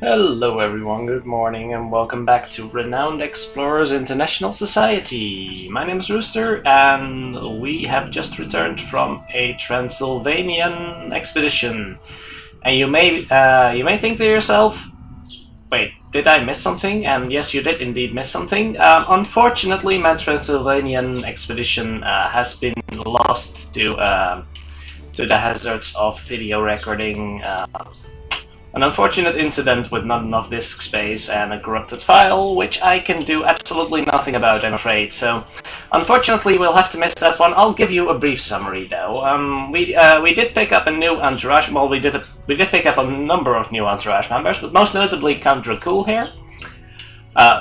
Hello everyone, good morning and welcome back to Renowned Explorers International Society. My name is Rooster and we have just returned from a Transylvanian expedition. And you may think to yourself, wait, did I miss something? And yes, you did indeed miss something. Unfortunately, my Transylvanian expedition has been lost to the hazards of video recording. An unfortunate incident with not enough disk space and a corrupted file, which I can do absolutely nothing about, I'm afraid. So, unfortunately, we'll have to miss that one. I'll give you a brief summary, though. We did pick up a new entourage. Well, we did pick up a number of new entourage members, but most notably Count Dracul here.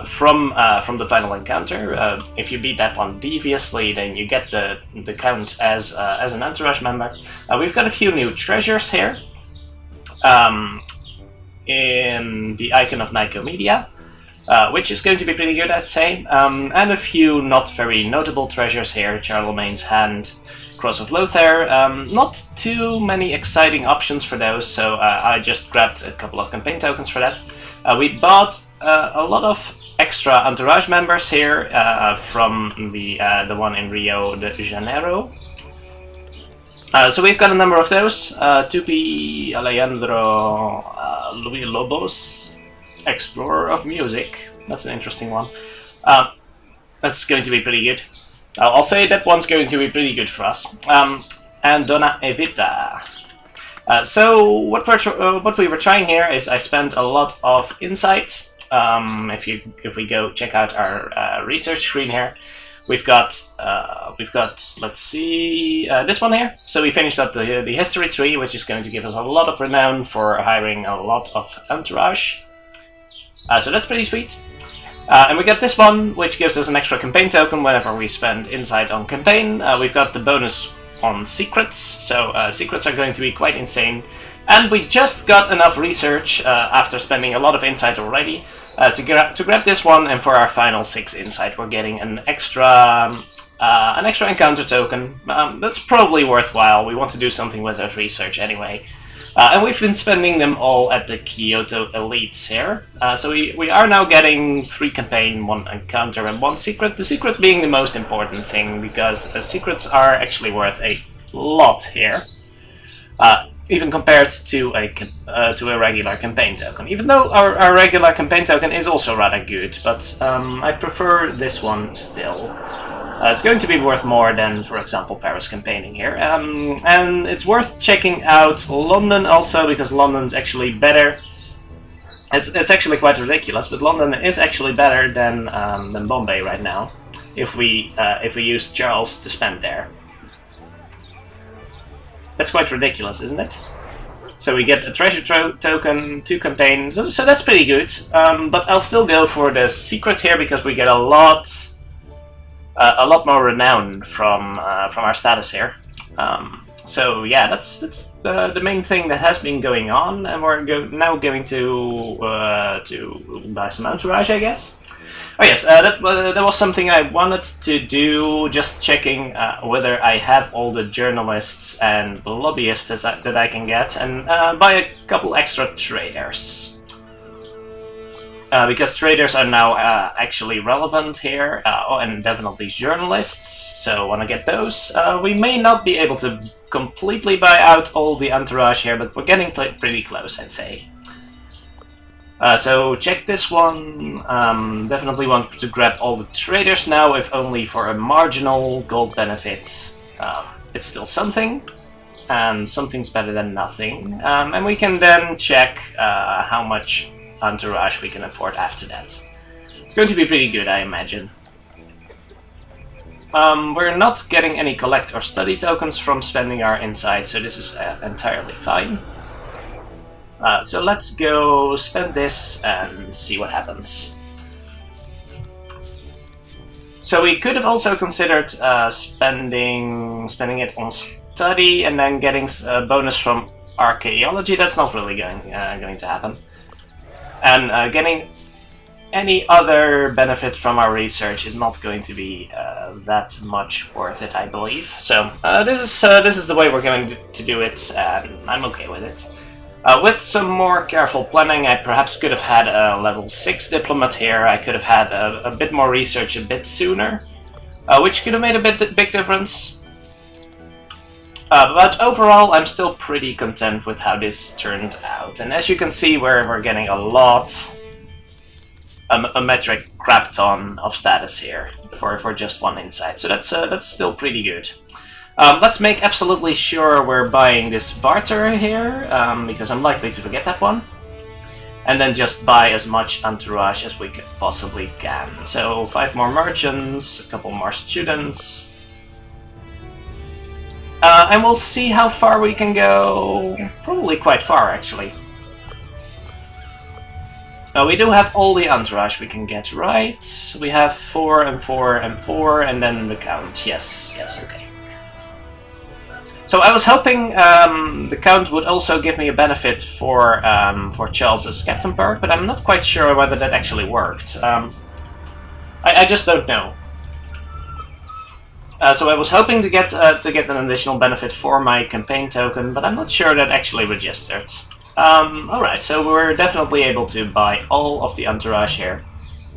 From the final encounter. If you beat that one deviously, then you get the count as an entourage member. We've got a few new treasures here. In the Icon of Nicomedia, which is going to be pretty good, I'd say, and a few not very notable treasures here: Charlemagne's Hand, Cross of Lothair. Not too many exciting options for those, so I just grabbed a couple of campaign tokens for that. We bought a lot of extra entourage members here from the one in Rio de Janeiro. So we've got a number of those. Tupi Alejandro Luis Lobos, Explorer of Music. That's an interesting one. That's going to be pretty good. I'll say that one's going to be pretty good for us. And Donna Evita. So what we were trying here is I spent a lot of insight. If we go check out our research screen here. We've got let's see, this one here. So we finished up the history tree, which is going to give us a lot of renown for hiring a lot of entourage. So that's pretty sweet. And we got this one, which gives us an extra campaign token whenever we spend insight on campaign. We've got the bonus on secrets, so secrets are going to be quite insane. And we just got enough research after spending a lot of insight already to grab this one, and for our final 6 insight we're getting an extra encounter token. That's probably worthwhile. We want to do something with that research anyway. And we've been spending them all at the Kyoto Elites here. So we are now getting 3 campaign, 1 encounter and 1 secret. The secret being the most important thing, because secrets are actually worth a lot here. Even compared to a regular campaign token. Even though our regular campaign token is also rather good, but I prefer this one still. It's going to be worth more than, for example, Paris campaigning here. And it's worth checking out London also, because London's actually better. It's actually quite ridiculous, but London is actually better than Bombay right now, if we use Charles to spend there. That's quite ridiculous, isn't it? So we get a treasure token, 2 campaigns, so that's pretty good. But I'll still go for the secret here, because we get a lot more renown from our status here. So yeah, that's the main thing that has been going on, and we're now going to buy some entourage, I guess. Oh yes, that was something I wanted to do, just checking whether I have all the journalists and lobbyists that I can get, and buy a couple extra traders. Because traders are now actually relevant here, and definitely journalists, so I want to get those. We may not be able to completely buy out all the entourage here, but we're getting pretty close, I'd say. So check this one. Definitely want to grab all the traders now, if only for a marginal gold benefit. It's still something, and something's better than nothing. And we can then check how much entourage we can afford after that. It's going to be pretty good, I imagine. We're not getting any collect or study tokens from spending our insight, so this is entirely fine. So let's go spend this and see what happens. So we could have also considered spending it on study and then getting a bonus from archaeology. That's not really going to happen. And getting any other benefit from our research is not going to be that much worth it, I believe. So this is the way we're going to do it, and I'm okay with it. With some more careful planning, I perhaps could have had a level 6 diplomat here. I could have had a bit more research a bit sooner, which could have made a big difference. But overall, I'm still pretty content with how this turned out. And as you can see, we're getting a metric crap ton of status here for just one insight. So that's still pretty good. Let's make absolutely sure we're buying this barter here, because I'm likely to forget that one. And then just buy as much entourage as we possibly can. So 5 more merchants, a couple more students. And we'll see how far we can go. Probably quite far, actually. We do have all the entourage we can get, right? We have 4 and 4 and 4, and then the count. Yes, okay. So I was hoping the count would also give me a benefit for Charles's captain perk, but I'm not quite sure whether that actually worked. I just don't know. So I was hoping to get an additional benefit for my campaign token, but I'm not sure that actually registered. Alright, so we're definitely able to buy all of the entourage here.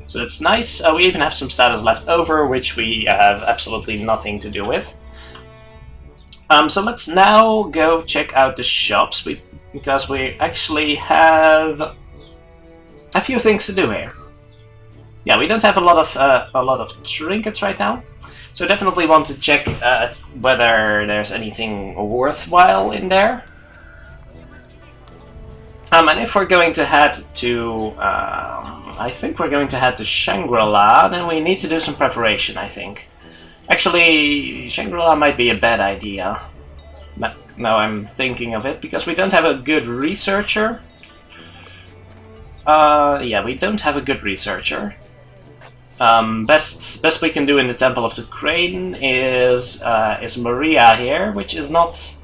So that's nice. We even have some status left over, which we have absolutely nothing to do with. So let's now go check out the shops, because we actually have a few things to do here. Yeah, we don't have a lot of trinkets right now, so definitely want to check whether there's anything worthwhile in there. And if we're going to head to, I think we're going to head to Shangri-La, then we need to do some preparation, I think. Actually, Shangri-La might be a bad idea. Now I'm thinking of it, because we don't have a good researcher. Yeah, we don't have a good researcher. Best we can do in the Temple of the Crane is Maria here, which is not...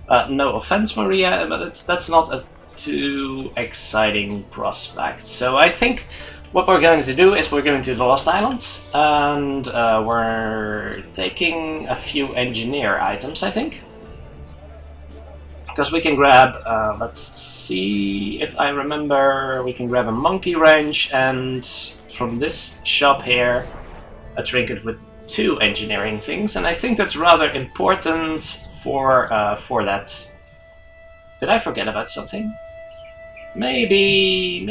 no offense, Maria, but that's not a too exciting prospect. So I think what we're going to do is we're going to the Lost Islands, and we're taking a few engineer items, I think. Because we can grab, let's see if I remember, we can grab a monkey wrench, and from this shop here, a trinket with 2 engineering things, and I think that's rather important for that. Did I forget about something? Maybe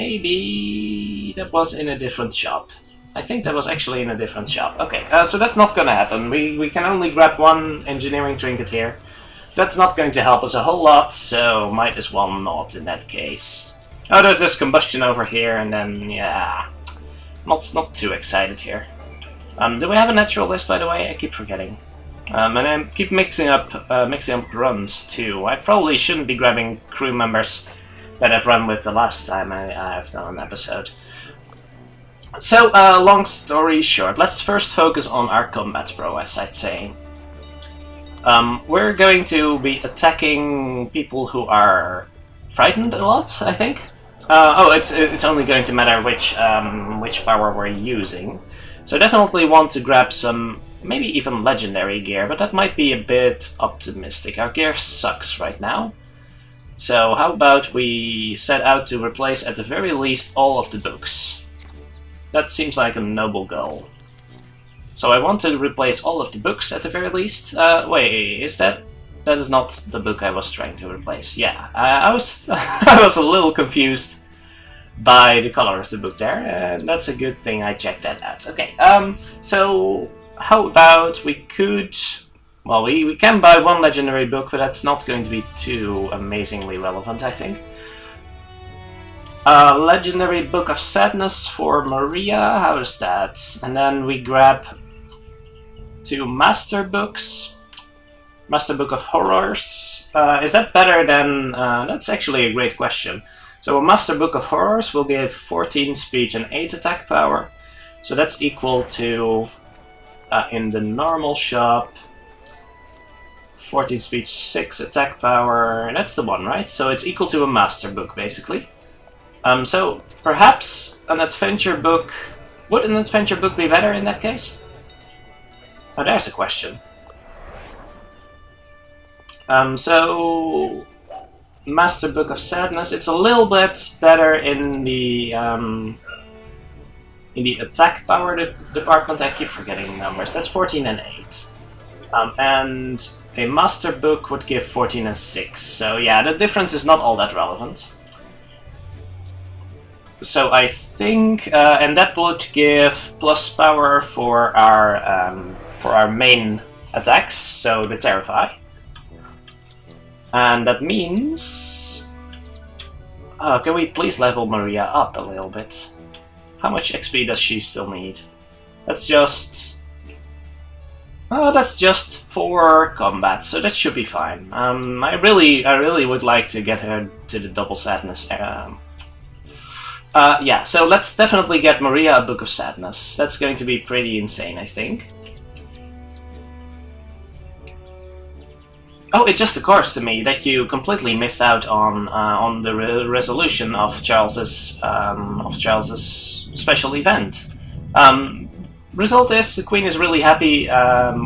that was in a different shop. I think that was actually in a different shop. Okay, so that's not gonna happen. We can only grab 1 engineering trinket here. That's not going to help us a whole lot, so might as well not in that case. Oh, there's this combustion over here, and then, yeah, not too excited here. Do we have a natural list, by the way? I keep forgetting. And I keep mixing up runs too. I probably shouldn't be grabbing crew members that I've run with the last time I've done an episode. So, long story short, let's first focus on our combat prowess, I'd say. We're going to be attacking people who are frightened a lot, I think. Oh, it's only going to matter which power we're using. So definitely want to grab some, maybe even legendary gear, but that might be a bit optimistic. Our gear sucks right now. So how about we set out to replace at the very least all of the books. That seems like a noble goal. So I want to replace all of the books at the very least. Wait, is that... That is not the book I was trying to replace. Yeah, I was I was a little confused by the color of the book there, and that's a good thing I checked that out. Okay, so how about we could... Well, we can buy 1 legendary book, but that's not going to be too amazingly relevant, I think. Legendary Book of Sadness for Maria, how is that? And then we grab 2 Master Books. Master Book of Horrors. Is that better than... that's actually a great question. So a Master Book of Horrors will give 14 speech and 8 attack power. So that's equal to, in the normal shop, 14 speech, 6 attack power, and that's the one, right? So it's equal to a Master Book, basically. So perhaps an adventure book... Would an adventure book be better in that case? Oh, there's a question. So Master Book of Sadness. It's a little bit better in the attack power department. I keep forgetting numbers. That's 14 and 8. And a Master Book would give 14 and 6. So yeah, the difference is not all that relevant. So I think, and that would give plus power for our main attacks, so the Terrify. And that means... can we please level Maria up a little bit? How much XP does she still need? That's just... that's just 4 combat, so that should be fine. I really would like to get her to the double sadness. Yeah, so let's definitely get Maria a Book of Sadness. That's going to be pretty insane, I think. Oh, it just occurs to me that you completely missed out on the resolution of Charles's special event. Result is the Queen is really happy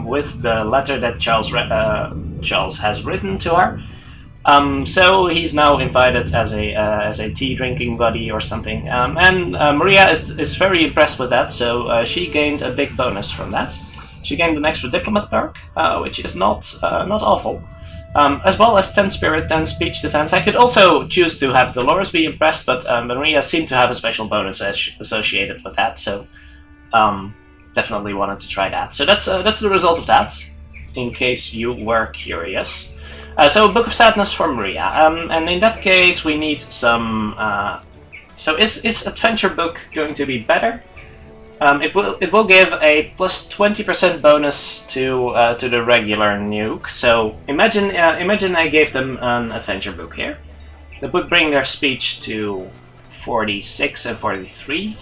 with the letter that Charles has written to her. So he's now invited as a tea drinking buddy or something, and Maria is very impressed with that. So she gained a big bonus from that. She gained an extra diplomat perk, which is not awful. As well as 10 spirit, 10 speech defense. I could also choose to have Dolores be impressed, but Maria seemed to have a special bonus associated with that, so definitely wanted to try that. So that's the result of that, in case you were curious. So Book of Sadness for Maria, and in that case we need some... so is Adventure Book going to be better? It will give a plus 20% bonus to the regular nuke. So imagine I gave them an Adventure Book here. That would bring their speech to 46 and 43.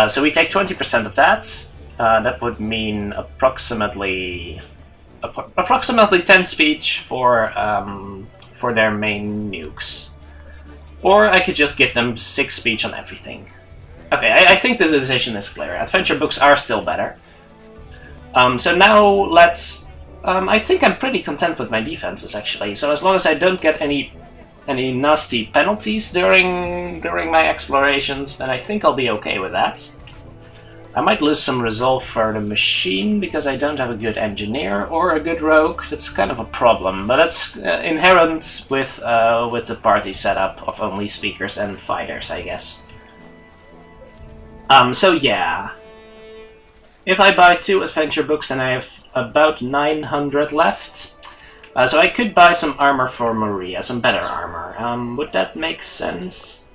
So we take 20% of that. That would mean approximately 10 speech for their main nukes. Or I could just give them 6 speech on everything. Okay, I think the decision is clear. Adventure books are still better. So now let's... I think I'm pretty content with my defenses, actually. So as long as I don't get any nasty penalties during my explorations, then I think I'll be okay with that. I might lose some resolve for the machine, because I don't have a good engineer or a good rogue. That's kind of a problem, but that's inherent with the party setup of only speakers and fighters, I guess. So yeah, if I buy 2 adventure books, then I have about 900 left. So I could buy some armor for Maria, some better armor. Would that make sense?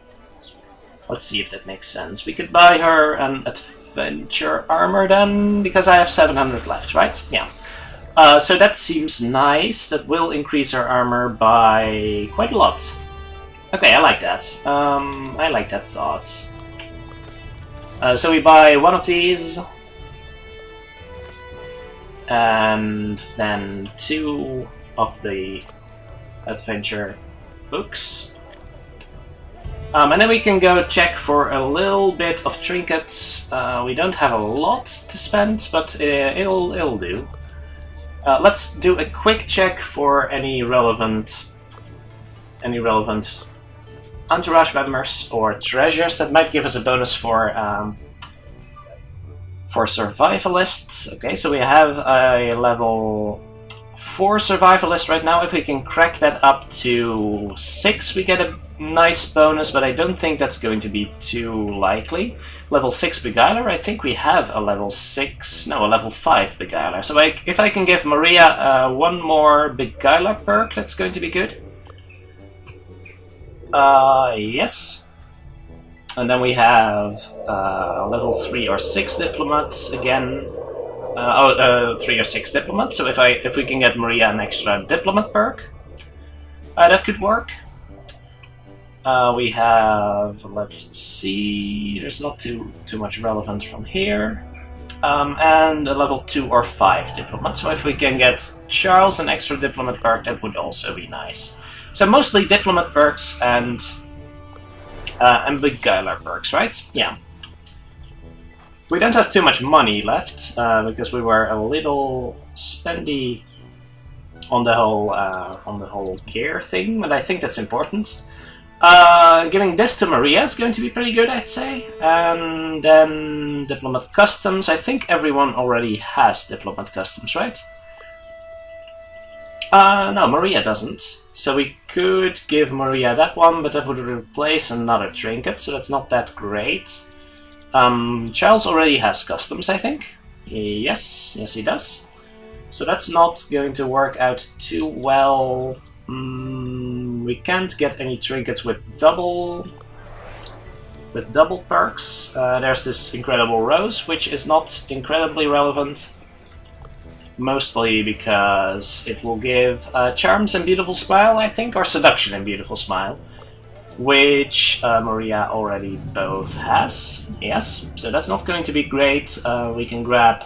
Let's see if that makes sense. We could buy her an adventure armor then, because I have 700 left, right? Yeah. So that seems nice. That will increase her armor by quite a lot. Okay, I like that. I like that thought. So we buy one of these, and then 2 of the adventure books. And then we can go check for a little bit of trinkets. We don't have a lot to spend, but it'll do. Let's do a quick check for any relevant entourage members or treasures that might give us a bonus for survivalists. Okay, so we have a level 4 survivalist right now. If we can crack that up to 6, we get a nice bonus, but I don't think that's going to be too likely. Level 6 Beguiler, I think we have a level 5 Beguiler. So if I can give Maria one more Beguiler perk, that's going to be good. Yes. And then we have level 3 or 6 diplomats again. 3 or 6 diplomats. So if we can get Maria an extra diplomat perk, that could work. We have, let's see, there's not too much relevant from here. And a level 2 or 5 diplomat. So if we can get Charles an extra diplomat perk, that would also be nice. So mostly diplomat perks and Beguiler perks, right? Yeah. We don't have too much money left, because we were a little spendy on the whole gear thing, but I think that's important. Giving this to Maria is going to be pretty good, I'd say. And then Diplomat Customs. I think everyone already has Diplomat Customs, right? No, Maria doesn't. So we could give Maria that one, but that would replace another trinket, so that's not that great. Charles already has Customs, I think. Yes, he does. So that's not going to work out too well. We can't get any trinkets with double perks. There's this incredible rose, which is not incredibly relevant. Mostly because it will give Charms and Beautiful Smile, I think, or Seduction and Beautiful Smile, which Maria already both has. Yes, so that's not going to be great. We can't grab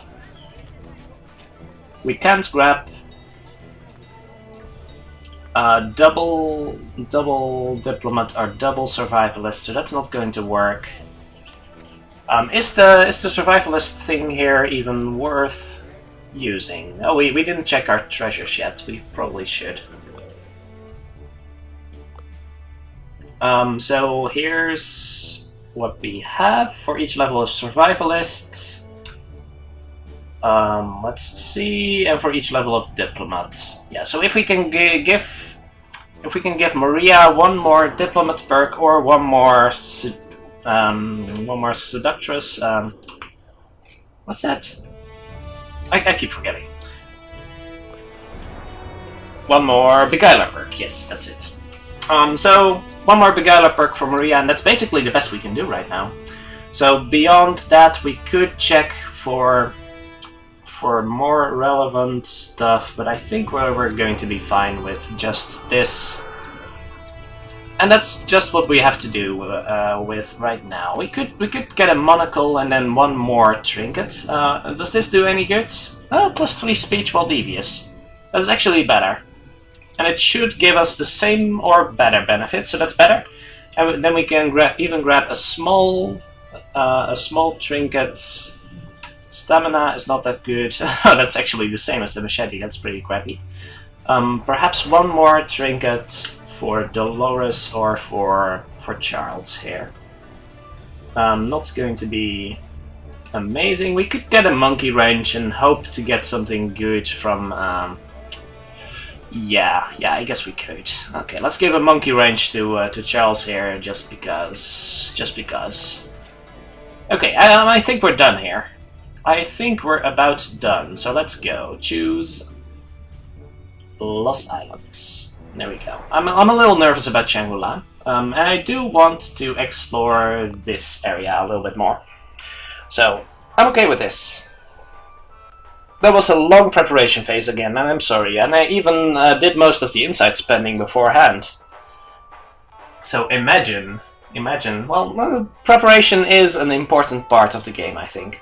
double Diplomat or double Survivalist, so that's not going to work. Is the Survivalist thing here even worth using? Oh, we didn't check our treasures yet. We probably should. So here's what we have for each level of Survivalist. Let's see, and for each level of Diplomat. Yeah, so if we can give Maria one more Diplomat perk or one more Seductress. What's that? I keep forgetting. One more Beguiler perk, yes, that's it. So, one more Beguiler perk for Maria, and that's basically the best we can do right now. So, beyond that, we could check for more relevant stuff, but I think we're going to be fine with just this. And that's just what we have to do with right now. We could get a monocle and then one more trinket. Does this do any good? +3 speech while devious. That's actually better. And it should give us the same or better benefit, so that's better. And then we can even grab a small trinket. Stamina is not that good. That's actually the same as the machete, that's pretty crappy. Perhaps one more trinket for Dolores or for Charles here. Not going to be amazing. We could get a monkey wrench and hope to get something good from... yeah, I guess we could. Okay, let's give a monkey wrench to Charles here, just because. Okay, I think we're done here. I think we're about done, so let's go. Choose Lost Islands. There we go. I'm a little nervous about Shangri-La, and I do want to explore this area a little bit more. So, I'm okay with this. That was a long preparation phase again, and I'm sorry, and I even did most of the inside spending beforehand. So imagine, well, preparation is an important part of the game, I think.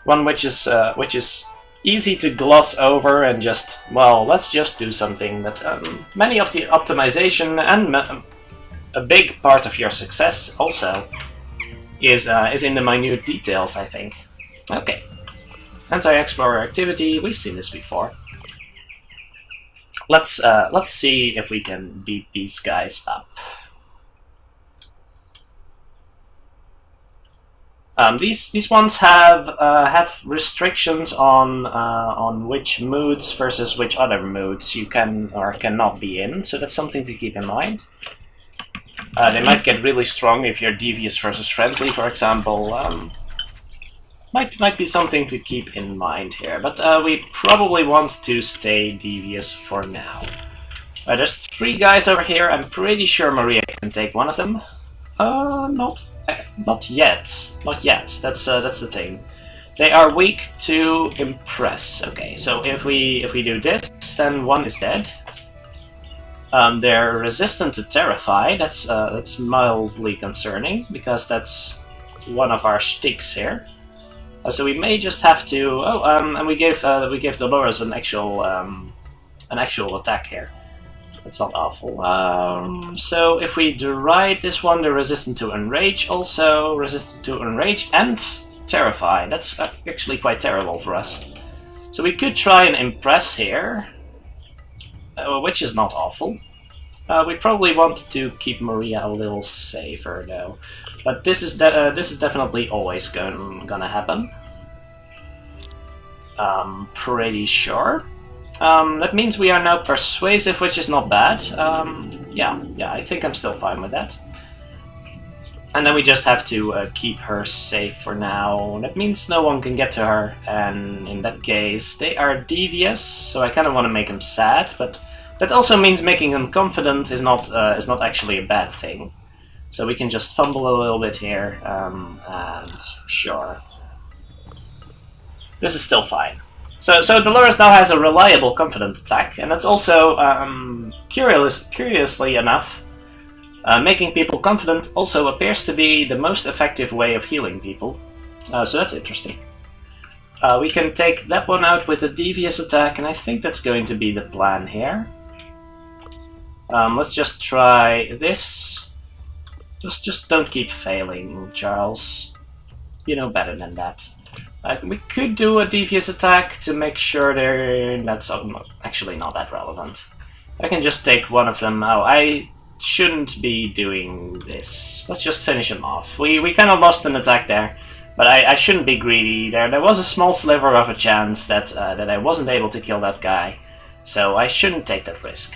One which is easy to gloss over and just, well, let's just do something, but many of the optimization and a big part of your success also is in the minute details, I think. Okay. Anti-explorer activity, we've seen this before. Let's see if we can beat these guys up. These ones have restrictions on which moods versus which other moods you can or cannot be in, so that's something to keep in mind. They might get really strong if you're devious versus friendly, for example. Might be something to keep in mind here, but we probably want to stay devious for now. There's 3 guys over here. I'm pretty sure Maria can take one of them. Not yet. Not yet. That's the thing. They are weak to impress. Okay, so if we do this, then one is dead. They're resistant to terrify. That's mildly concerning because that's one of our shticks here. So we may just have to. And we gave Dolores an actual attack here. That's not awful. So if we deride this one, they're resistant to Enrage, also resistant to Enrage and Terrify. That's actually quite terrible for us. So we could try and impress here. which is not awful. We probably want to keep Maria a little safer, though. But this is definitely always gonna happen. Pretty sure. That means we are now persuasive, which is not bad. Yeah, I think I'm still fine with that. And then we just have to keep her safe for now. That means no one can get to her, and in that case, they are devious, so I kind of want to make them sad, but that also means making them confident is not actually a bad thing. So we can just fumble a little bit here, and sure. This is still fine. So Dolores now has a reliable confidence attack, and that's also, curiously enough, making people confident also appears to be the most effective way of healing people. So that's interesting. We can take that one out with a devious attack, and I think that's going to be the plan here. Let's just try this. Just don't keep failing, Charles. You know better than that. We could do a devious attack to make sure that's actually not that relevant. I can just take one of them. Oh, I shouldn't be doing this. Let's just finish him off. We kind of lost an attack there, but I shouldn't be greedy. There was a small sliver of a chance that I wasn't able to kill that guy, so I shouldn't take that risk.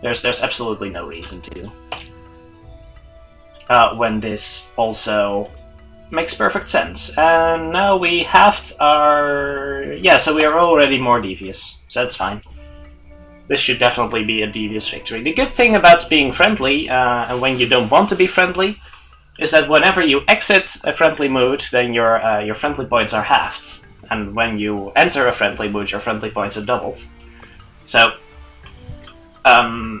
There's absolutely no reason to. When this also makes perfect sense. And now we halved our... Yeah, so we are already more devious, so that's fine. This should definitely be a devious victory. The good thing about being friendly, and when you don't want to be friendly, is that whenever you exit a friendly mood, then your friendly points are halved. And when you enter a friendly mood, your friendly points are doubled. So,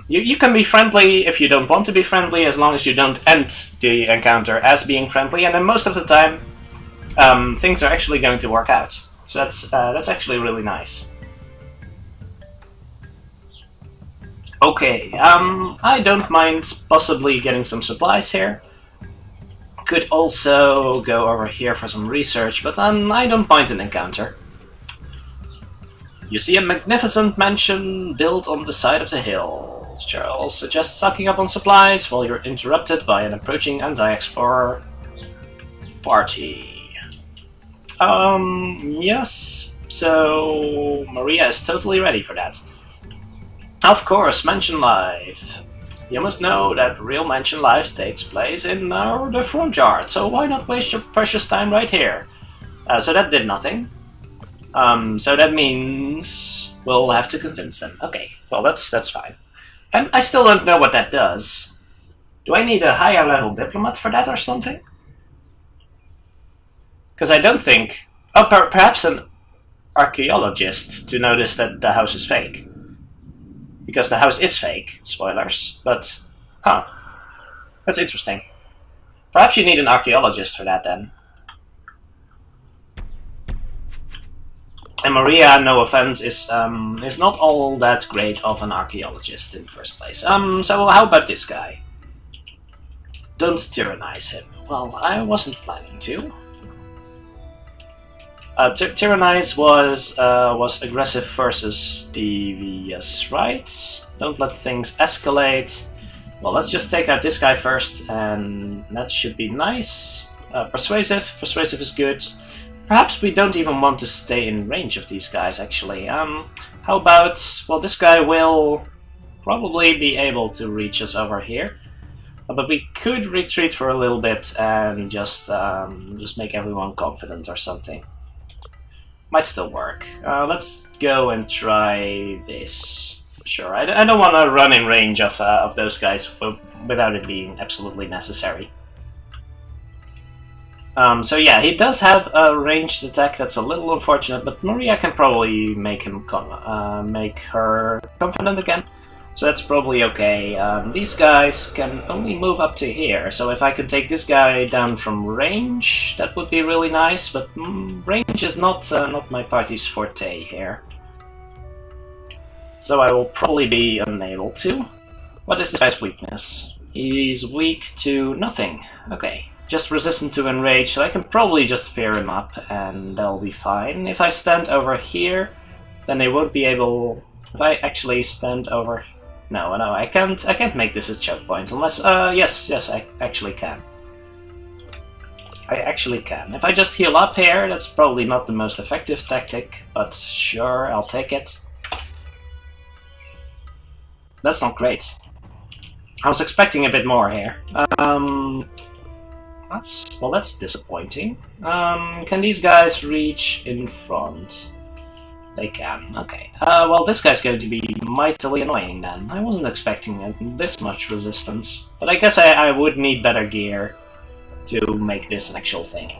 you can be friendly if you don't want to be friendly, as long as you don't end the encounter as being friendly, and then most of the time, things are actually going to work out. So that's actually really nice. Okay, I don't mind possibly getting some supplies here. Could also go over here for some research, but I don't mind an encounter. You see a magnificent mansion built on the side of the hill. Charles suggests stocking up on supplies while you're interrupted by an approaching anti-explorer party. Yes, so Maria is totally ready for that. Of course, mansion life. You must know that real mansion life takes place in the front yard, so why not waste your precious time right here? So that did nothing. So that means we'll have to convince them. Okay, well that's fine. And I still don't know what that does. Do I need a higher level diplomat for that or something? Because I don't think... Oh, perhaps an archaeologist to notice that the house is fake. Because the house is fake, spoilers, but... Huh. That's interesting. Perhaps you need an archaeologist for that then. And Maria, no offense, is not all that great of an archaeologist in the first place. So how about this guy? Don't tyrannize him. Well, I wasn't planning to. Tyrannize was aggressive versus devious, right? Don't let things escalate. Well, let's just take out this guy first, and that should be nice. Persuasive. Persuasive is good. Perhaps we don't even want to stay in range of these guys, actually. How about... Well, this guy will probably be able to reach us over here. But we could retreat for a little bit and just make everyone confident or something. Might still work. Let's go and try this. Sure, I don't want to run in range of those guys without it being absolutely necessary. So yeah, he does have a ranged attack that's a little unfortunate, but Maria can probably make him make her confident again. So that's probably okay. These guys can only move up to here, so if I could take this guy down from range, that would be really nice, but range is not my party's forte here. So I will probably be unable to. What is this guy's weakness? He's weak to nothing. Okay, just resistant to enrage, so I can probably just fear him up, and that'll be fine. If I stand over here, then they won't be able... If I actually stand over... No, I can't make this a choke point unless... yes, I actually can. I actually can. If I just heal up here, that's probably not the most effective tactic, but sure, I'll take it. That's not great. I was expecting a bit more here. That's disappointing. Can these guys reach in front? They can, okay. Well, this guy's going to be mightily annoying then. I wasn't expecting this much resistance. But I guess I would need better gear to make this an actual thing.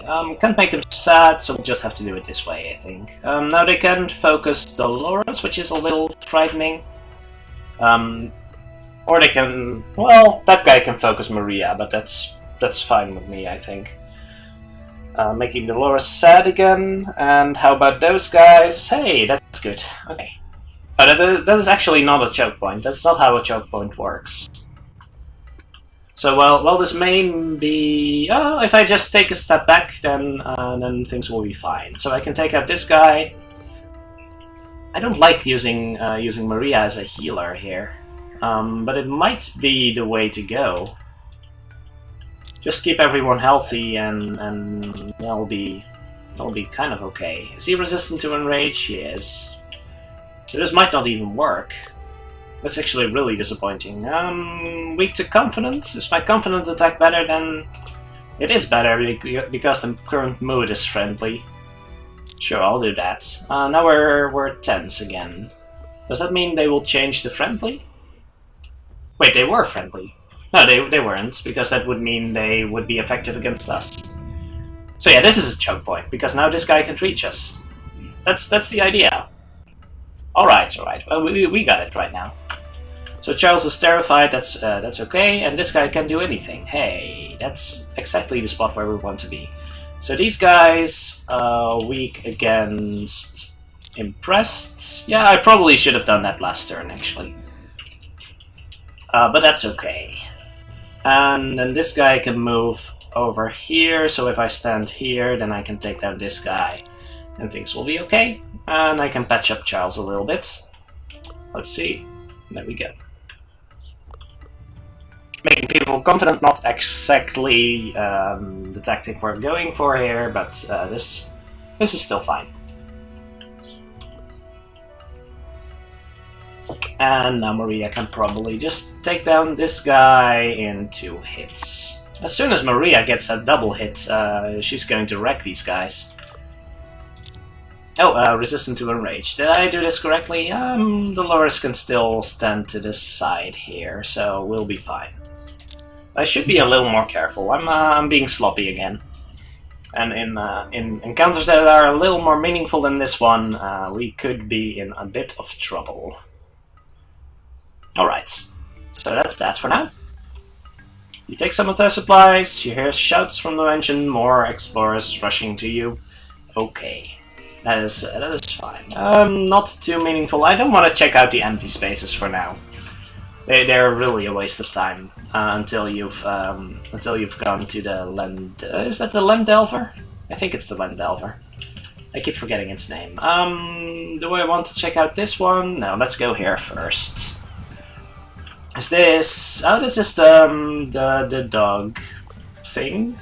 Can't make them sad, so we'll just have to do it this way, I think. Now they can focus Dolores, which is a little frightening. Or they can... Well, that guy can focus Maria, but that's fine with me, I think. Making Dolores sad again, and how about those guys? Hey, that's good. Okay. But that is actually not a choke point. That's not how a choke point works. So, well, this may be... if I just take a step back, then things will be fine. So I can take out this guy. I don't like using Maria as a healer here, but it might be the way to go. Just keep everyone healthy, and that'll be kind of okay. Is he resistant to enrage? He is. So this might not even work. That's actually really disappointing. Weak to confidence. Is my confidence attack better than... It is better because the current mood is friendly. Sure, I'll do that. Now we're tense again. Does that mean they will change to friendly? Wait, they were friendly. No, they weren't, because that would mean they would be effective against us. So yeah, this is a choke point, because now this guy can reach us. That's the idea. Alright. Well, we got it right now. So Charles is terrified, that's okay, and this guy can do anything. Hey, that's exactly the spot where we want to be. So these guys, weak against impressed. Yeah, I probably should have done that last turn, actually. But that's okay. And then this guy can move over here, so if I stand here, then I can take down this guy, and things will be okay. And I can patch up Charles a little bit. Let's see. There we go. Making people confident, not exactly the tactic we're going for here, but this is still fine. And now Maria can probably just take down this guy in 2 hits. As soon as Maria gets a double hit, she's going to wreck these guys. Oh, resistant to enrage. Did I do this correctly? Dolores can still stand to the side here, so we'll be fine. I should be a little more careful. I'm being sloppy again. And in encounters that are a little more meaningful than this one, we could be in a bit of trouble. Alright, so that's that for now. You take some of their supplies, you hear shouts from the mansion, more explorers rushing to you. Okay, that is fine. Not too meaningful. I don't want to check out the empty spaces for now. They're really a waste of time until you've gone to the Land. Is that the Lendelver? I think it's the Lendelver. I keep forgetting its name. Do I want to check out this one? No, let's go here first. Is this... Oh, this is the dog thing.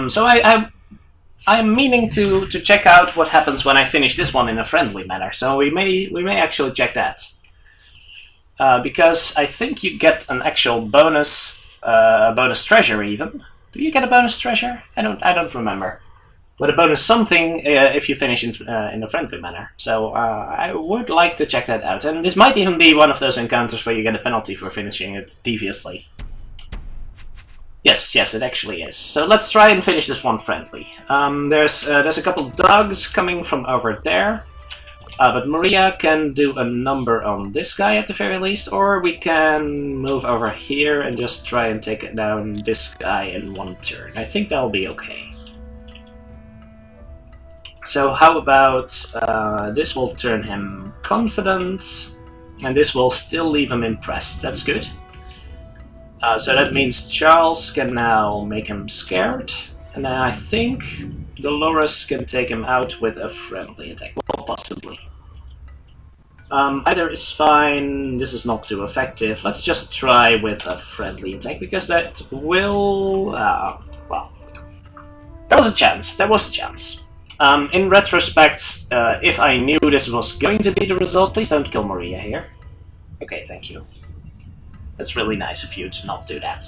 So I'm meaning to check out what happens when I finish this one in a friendly manner. So we may actually check that. Because I think you get an actual bonus treasure even. Do you get a bonus treasure? I don't remember. But a bonus something if you finish in a friendly manner. So I would like to check that out. And this might even be one of those encounters where you get a penalty for finishing it deviously. Yes, it actually is. So let's try and finish this one friendly. There's a couple dogs coming from over there. But Maria can do a number on this guy at the very least, or we can move over here and just try and take down this guy in 1 turn. I think that'll be okay. So how about this will turn him confident, and this will still leave him impressed. That's good. So that means Charles can now make him scared, and then I think Dolores can take him out with a friendly attack. Well, possibly. Either is fine, this is not too effective. Let's just try with a friendly attack, because that will... well, there was a chance, there was a chance. In retrospect, if I knew this was going to be the result, please don't kill Maria here. Okay, thank you. That's really nice of you to not do that.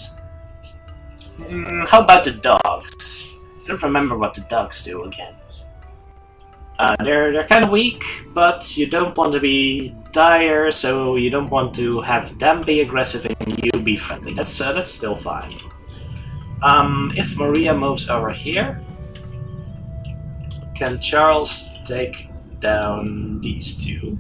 How about the dogs? I don't remember what the dogs do again. They're kind of weak, but you don't want to be dire, so you don't want to have them be aggressive and you be friendly. That's still fine. If Maria moves over here, can Charles take down these two?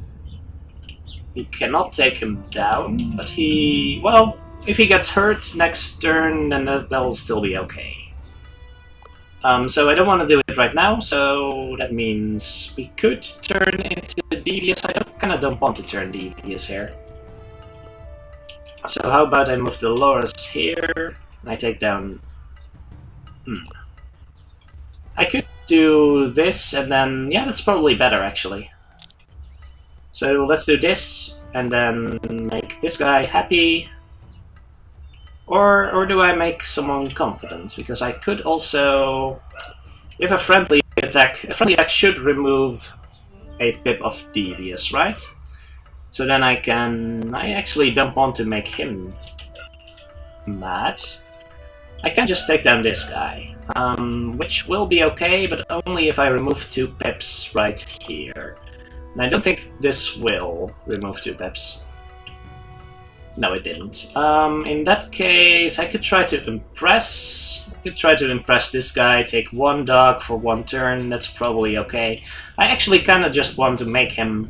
He cannot take him down, but he... well, if he gets hurt next turn, then that'll still be okay. So I don't want to do it right now, so that means we could turn into devious. I kind of don't want to turn devious here. So how about I move the Loras here, and I take down... I could do this, and then... yeah, that's probably better, actually. So let's do this, and then make this guy happy. Or do I make someone confident? Because I could also... if a friendly attack should remove a pip of devious, right? So then I can... I actually don't want to make him mad. I can just take down this guy, which will be okay, but only if I remove 2 pips right here. And I don't think this will remove 2 pips. No, it didn't. In that case, I could try to impress. I could try to impress this guy, take 1 dog for 1 turn, that's probably okay. I actually kind of just want to make him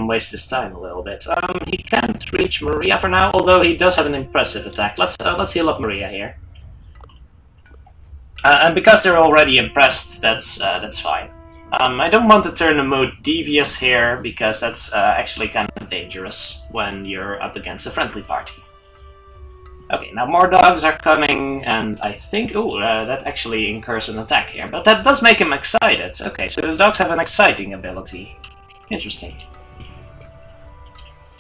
waste his time a little bit. He can't reach Maria for now, although he does have an impressive attack. Let's heal up Maria here. And because they're already impressed, that's fine. I don't want to turn the mode devious here, because that's actually kind of dangerous when you're up against a friendly party. Okay, now more dogs are coming, and I think... ooh, that actually incurs an attack here, but that does make him excited. Okay, so the dogs have an exciting ability. Interesting.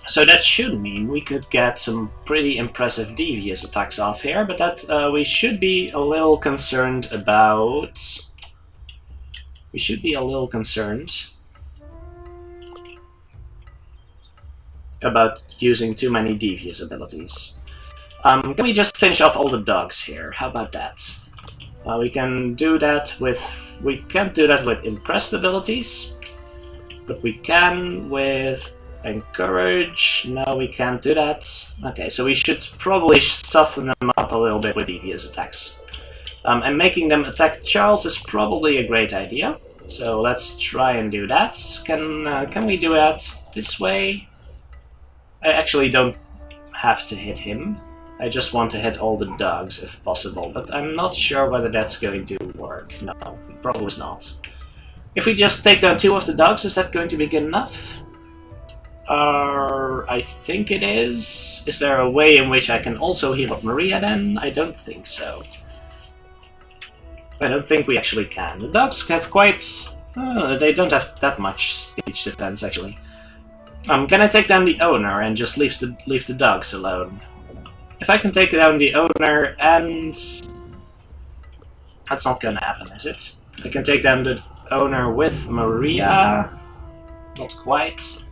So that should mean we could get some pretty impressive devious attacks off here, but that we should be a little concerned about... we should be a little concerned about using too many devious abilities. Can we just finish off all the dogs here? How about that? We can do that with... we can't do that with impressed abilities, but we can with encourage. No, we can't do that. Okay, so we should probably soften them up a little bit with devious attacks. And making them attack Charles is probably a great idea. So let's try and do that. Can we do that this way? I actually don't have to hit him. I just want to hit all the dogs if possible, but I'm not sure whether that's going to work. No, probably not. If we just take down 2 of the dogs, is that going to be good enough? I think it is. Is there a way in which I can also heal up Maria then? I don't think so. I don't think we actually can. The dogs have quite... they don't have that much speech defense, actually. Can I take down the owner and just leave the dogs alone? If I can take down the owner and... that's not gonna happen, is it? I can take down the owner with Maria. Not quite.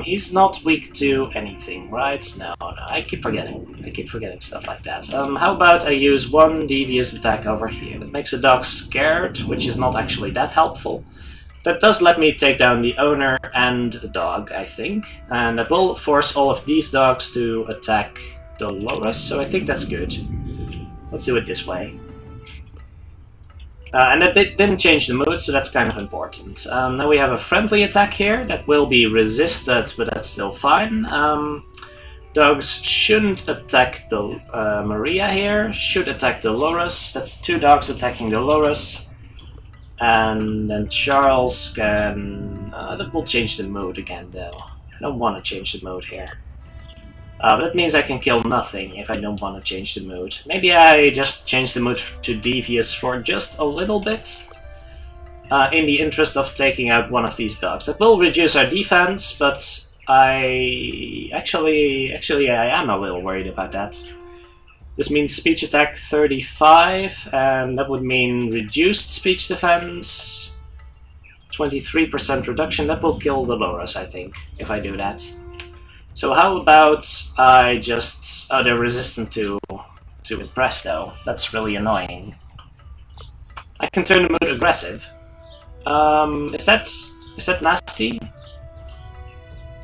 He's not weak to anything, right? No, I keep forgetting. I keep forgetting stuff like that. How about I use 1 devious attack over here? That makes the dog scared, which is not actually that helpful. That does let me take down the owner and the dog, I think. And that will force all of these dogs to attack Dolores, so I think that's good. Let's do it this way. And that didn't change the mood, so that's kind of important. Now we have a friendly attack here that will be resisted, but that's still fine. Dogs shouldn't attack Maria here, should attack Dolores. That's 2 dogs attacking Dolores. And then Charles can... that will change the mood again, though. I don't want to change the mood here. But that means I can kill nothing if I don't want to change the mood. Maybe I just change the mood to devious for just a little bit. in the interest of taking out one of these dogs. That will reduce our defense, but I am a little worried about that. This means speech attack 35, and that would mean reduced speech defense, 23% reduction. That will kill the Loras, I think, if I do that. So how about I just... Oh, they're resistant to impress, though. That's really annoying. I can turn the mood aggressive. Is that nasty?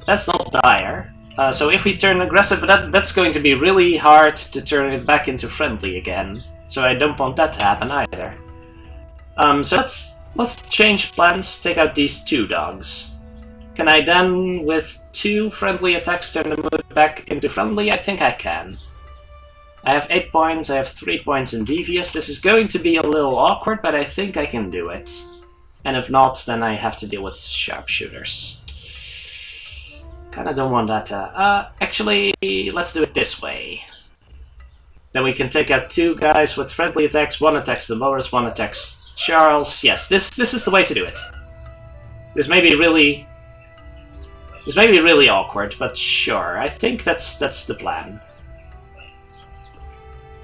That's not dire. So if we turn aggressive, that's going to be really hard to turn it back into friendly again. So I don't want that to happen either. So let's change plans, take out these 2 dogs. Can I then, with 2 friendly attacks, turn the mood back into friendly? I think I can. I have 8 points, I have 3 points in Devious. This is going to be a little awkward, but I think I can do it. And if not, then I have to deal with sharpshooters. Kinda don't want that to... actually, let's do it this way. Then we can take out 2 guys with friendly attacks. 1 attacks the Loras, 1 attacks Charles. Yes, this is the way to do it. This may be really awkward, but sure. I think that's the plan.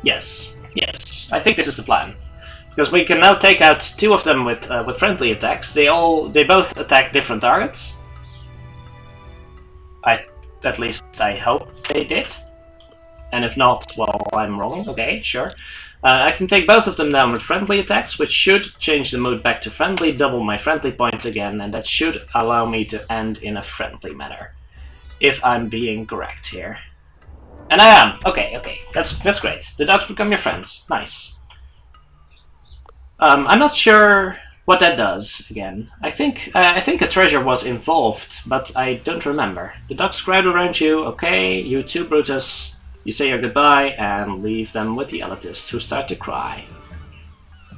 Yes, I think this is the plan. Because we can now take out 2 of them with friendly attacks. They both attack different targets. At least I hope they did. And if not, well, I'm wrong. Okay, sure. I can take both of them down with friendly attacks, which should change the mood back to friendly, double my friendly points again, and that should allow me to end in a friendly manner. If I'm being correct here. And I am! Okay. That's great. The dogs become your friends. Nice. I'm not sure what that does, again. I think a treasure was involved, but I don't remember. The dogs crowd around you. Okay, you too, Brutus. You say your goodbye and leave them with the elitists, who start to cry.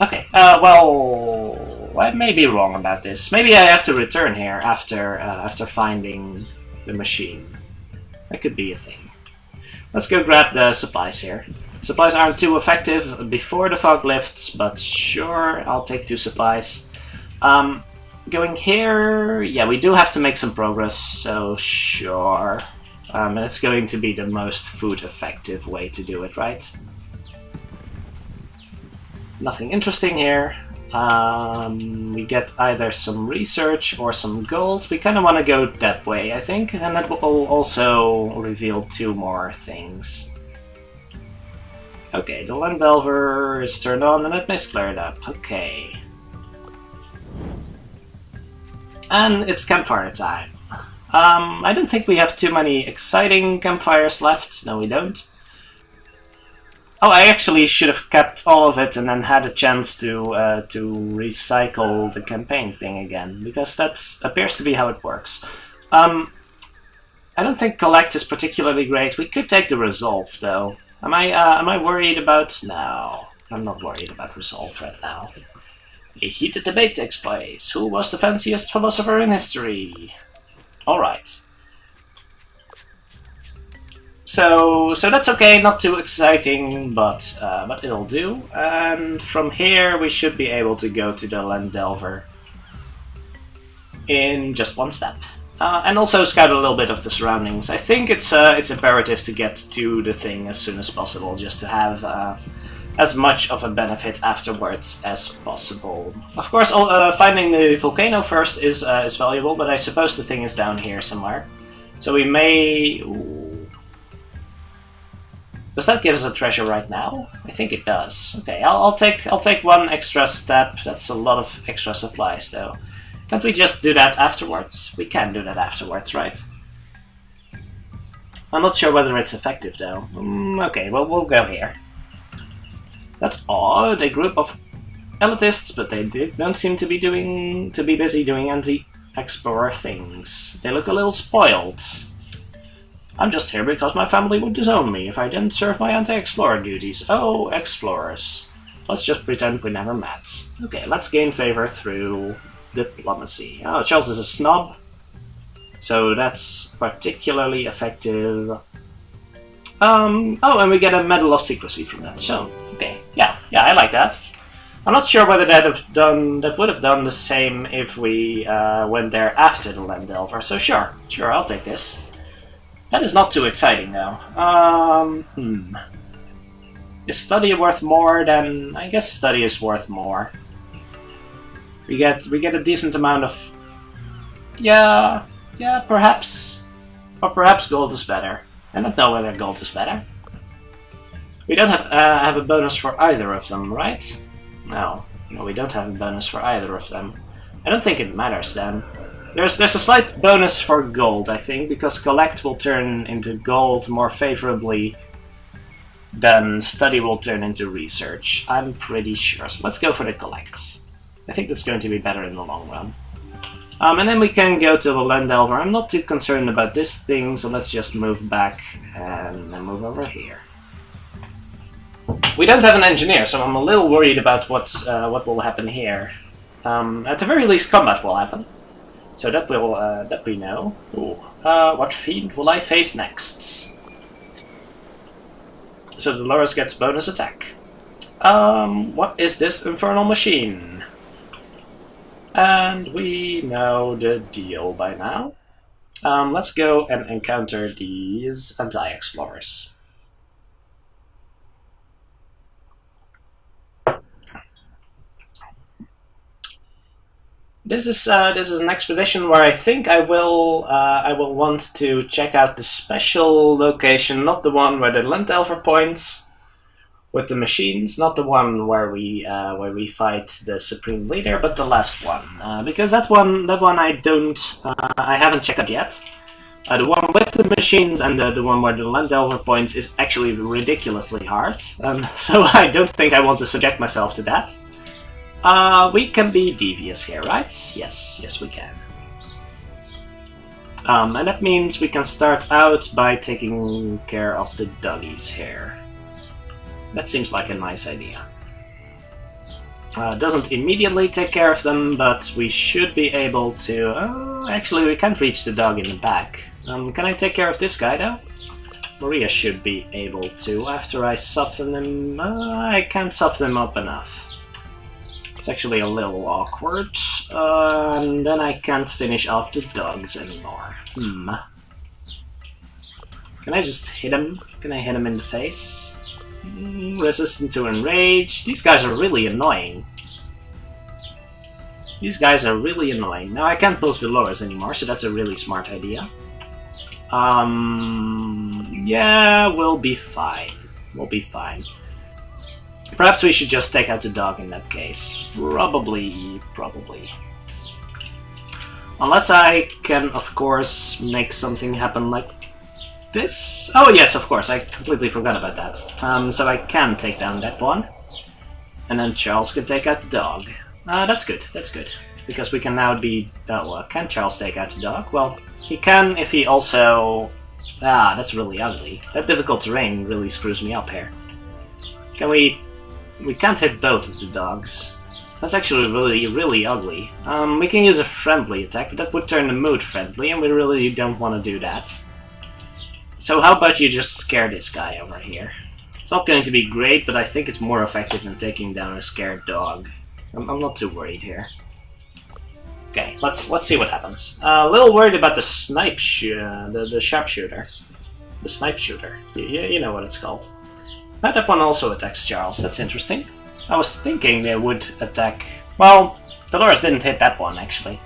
Okay, well, I may be wrong about this. Maybe I have to return here after finding the machine. That could be a thing. Let's go grab the supplies here. Supplies aren't too effective before the fog lifts, but sure, I'll take 2 supplies. Going here, yeah, we do have to make some progress, so sure. And it's going to be the most food-effective way to do it, right? Nothing interesting here. We get either some research or some gold. We kind of want to go that way, I think, and that will also reveal 2 more things. Okay, the Land Delver is turned on and it may clear it up. Okay. And it's campfire time. I don't think we have too many exciting campfires left. No, we don't. Oh, I actually should have kept all of it and then had a chance to recycle the campaign thing again, because that appears to be how it works. I don't think collect is particularly great. We could take the resolve though. Am I worried about? No, I'm not worried about resolve right now. A heated debate takes place. Who was the fanciest philosopher in history? All right. So that's okay, not too exciting, but it'll do. And from here we should be able to go to the Land Delver in just 1 step. And also scout a little bit of the surroundings. I think it's imperative to get to the thing as soon as possible, just to have as much of a benefit afterwards as possible. Of course, finding the volcano first is valuable, but I suppose the thing is down here somewhere. So we may... Ooh. Does that give us a treasure right now? I think it does. Okay, I'll take 1 extra step. That's a lot of extra supplies, though. Can't we just do that afterwards? We can do that afterwards, right? I'm not sure whether it's effective, though. Okay, well, we'll go here. That's odd. A group of elitists, but they don't seem to be busy doing anti-explorer things. They look a little spoiled. I'm just here because my family would disown me if I didn't serve my anti-explorer duties. Oh, explorers. Let's just pretend we never met. Okay, let's gain favor through diplomacy. Oh, Charles is a snob, so that's particularly effective. Oh, and we get a Medal of Secrecy from that, so, okay. Yeah, I like that. I'm not sure whether that would have done the same if we went there after the Land Delver, so sure, I'll take this. That is not too exciting though. Is study worth more? Then I guess study is worth more. We get a decent amount of, yeah, perhaps, or perhaps gold is better. I don't know whether gold is better. We don't have a bonus for either of them, right? No, we don't have a bonus for either of them. I don't think it matters then. There's a slight bonus for gold, I think, because collect will turn into gold more favorably than study will turn into research. I'm pretty sure. So let's go for the collect. I think that's going to be better in the long run. And then we can go to the Land Delver. I'm not too concerned about this thing, so let's just move back and then move over here. We don't have an engineer, so I'm a little worried about what will happen here. At the very least, combat will happen. So that will that we know. Ooh. What fiend will I face next? So Dolores gets bonus attack. What is this infernal machine? And we know the deal by now. Let's go and encounter these anti-explorers. This is an expedition where I think I will want to check out the special location, not the one where the Land Delver points with the machines, not the one where we fight the Supreme Leader, but the last one, because that one I haven't checked out yet. The one with the machines and the one where the Land Delver points is actually ridiculously hard, so I don't think I want to subject myself to that. We can be devious here, right? Yes we can. And that means we can start out by taking care of the doggies here. That seems like a nice idea. Doesn't immediately take care of them, but we should be able to... actually, we can't reach the dog in the back. Can I take care of this guy, though? Maria should be able to, after I soften him... I can't soften him up enough. It's actually a little awkward, and then I can't finish off the dogs anymore. Can I just hit him? Can I hit him in the face? Resistant to enrage. These guys are really annoying. Now I can't move Dolores anymore, so that's a really smart idea. Yeah, we'll be fine. Perhaps we should just take out the dog in that case. Probably. Unless I can, of course, make something happen like this. Oh yes, of course, I completely forgot about that. So I can take down that one. And then Charles can take out the dog. That's good. Because we can now be... can Charles take out the dog? Well, he can if he also... that's really ugly. That difficult terrain really screws me up here. Can we... We can't hit both of the dogs. That's actually really ugly. We can use a friendly attack, but that would turn the mood friendly, and we really don't want to do that. So how about you just scare this guy over here? It's not going to be great, but I think it's more effective than taking down a scared dog. I'm not too worried here. Okay, let's see what happens. A little worried about the the sharpshooter. The snipe shooter. You know what it's called. That one also attacks Charles, that's interesting. I was thinking they would attack... Well, Dolores didn't hit that one, actually.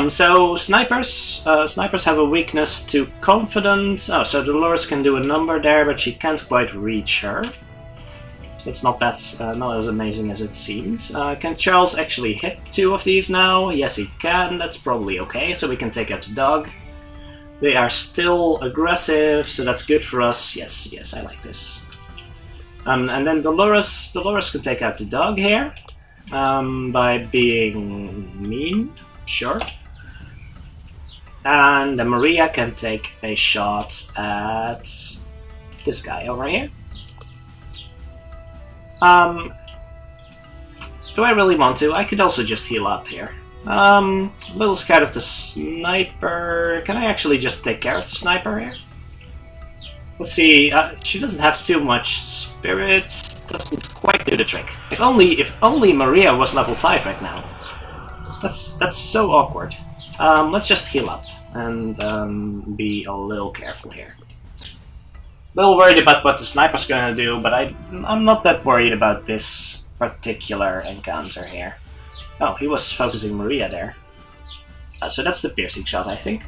So snipers have a weakness to confidence. Oh, so Dolores can do a number there, but she can't quite reach her. So it's not as amazing as it seemed. Can Charles actually hit two of these now? Yes, he can. That's probably okay, so we can take out the dog. They are still aggressive, so that's good for us. Yes, I like this. And then Dolores can take out the dog here by being mean, sure. And then Maria can take a shot at this guy over here. Do I really want to? I could also just heal up here. A little scared of the sniper. Can I actually just take care of the sniper here? Let's see. She doesn't have too much spirit. do the trick. If only Maria was level 5 right now. That's so awkward. Let's just heal up and be a little careful here. A little worried about what the sniper's gonna do, but I'm not that worried about this particular encounter here. Oh, he was focusing Maria there. So that's the piercing shot, I think.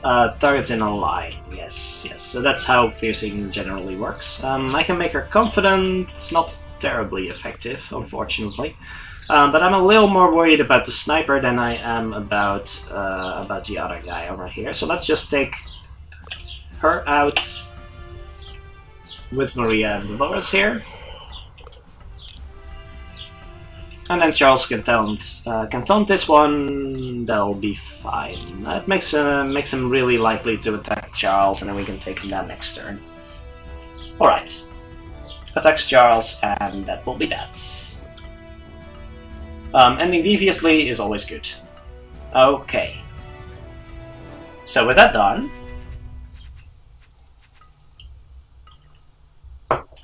Targets in a line, yes. So that's how piercing generally works. I can make her confident. It's not terribly effective, unfortunately. But I'm a little more worried about the sniper than I am about the other guy over here. So let's just take her out with Maria and Dolores here. And then Charles can taunt this one, that'll be fine. That makes him really likely to attack Charles, and then we can take him down next turn. Alright. Attacks Charles, and that will be that. Ending deviously is always good. Okay. So with that done,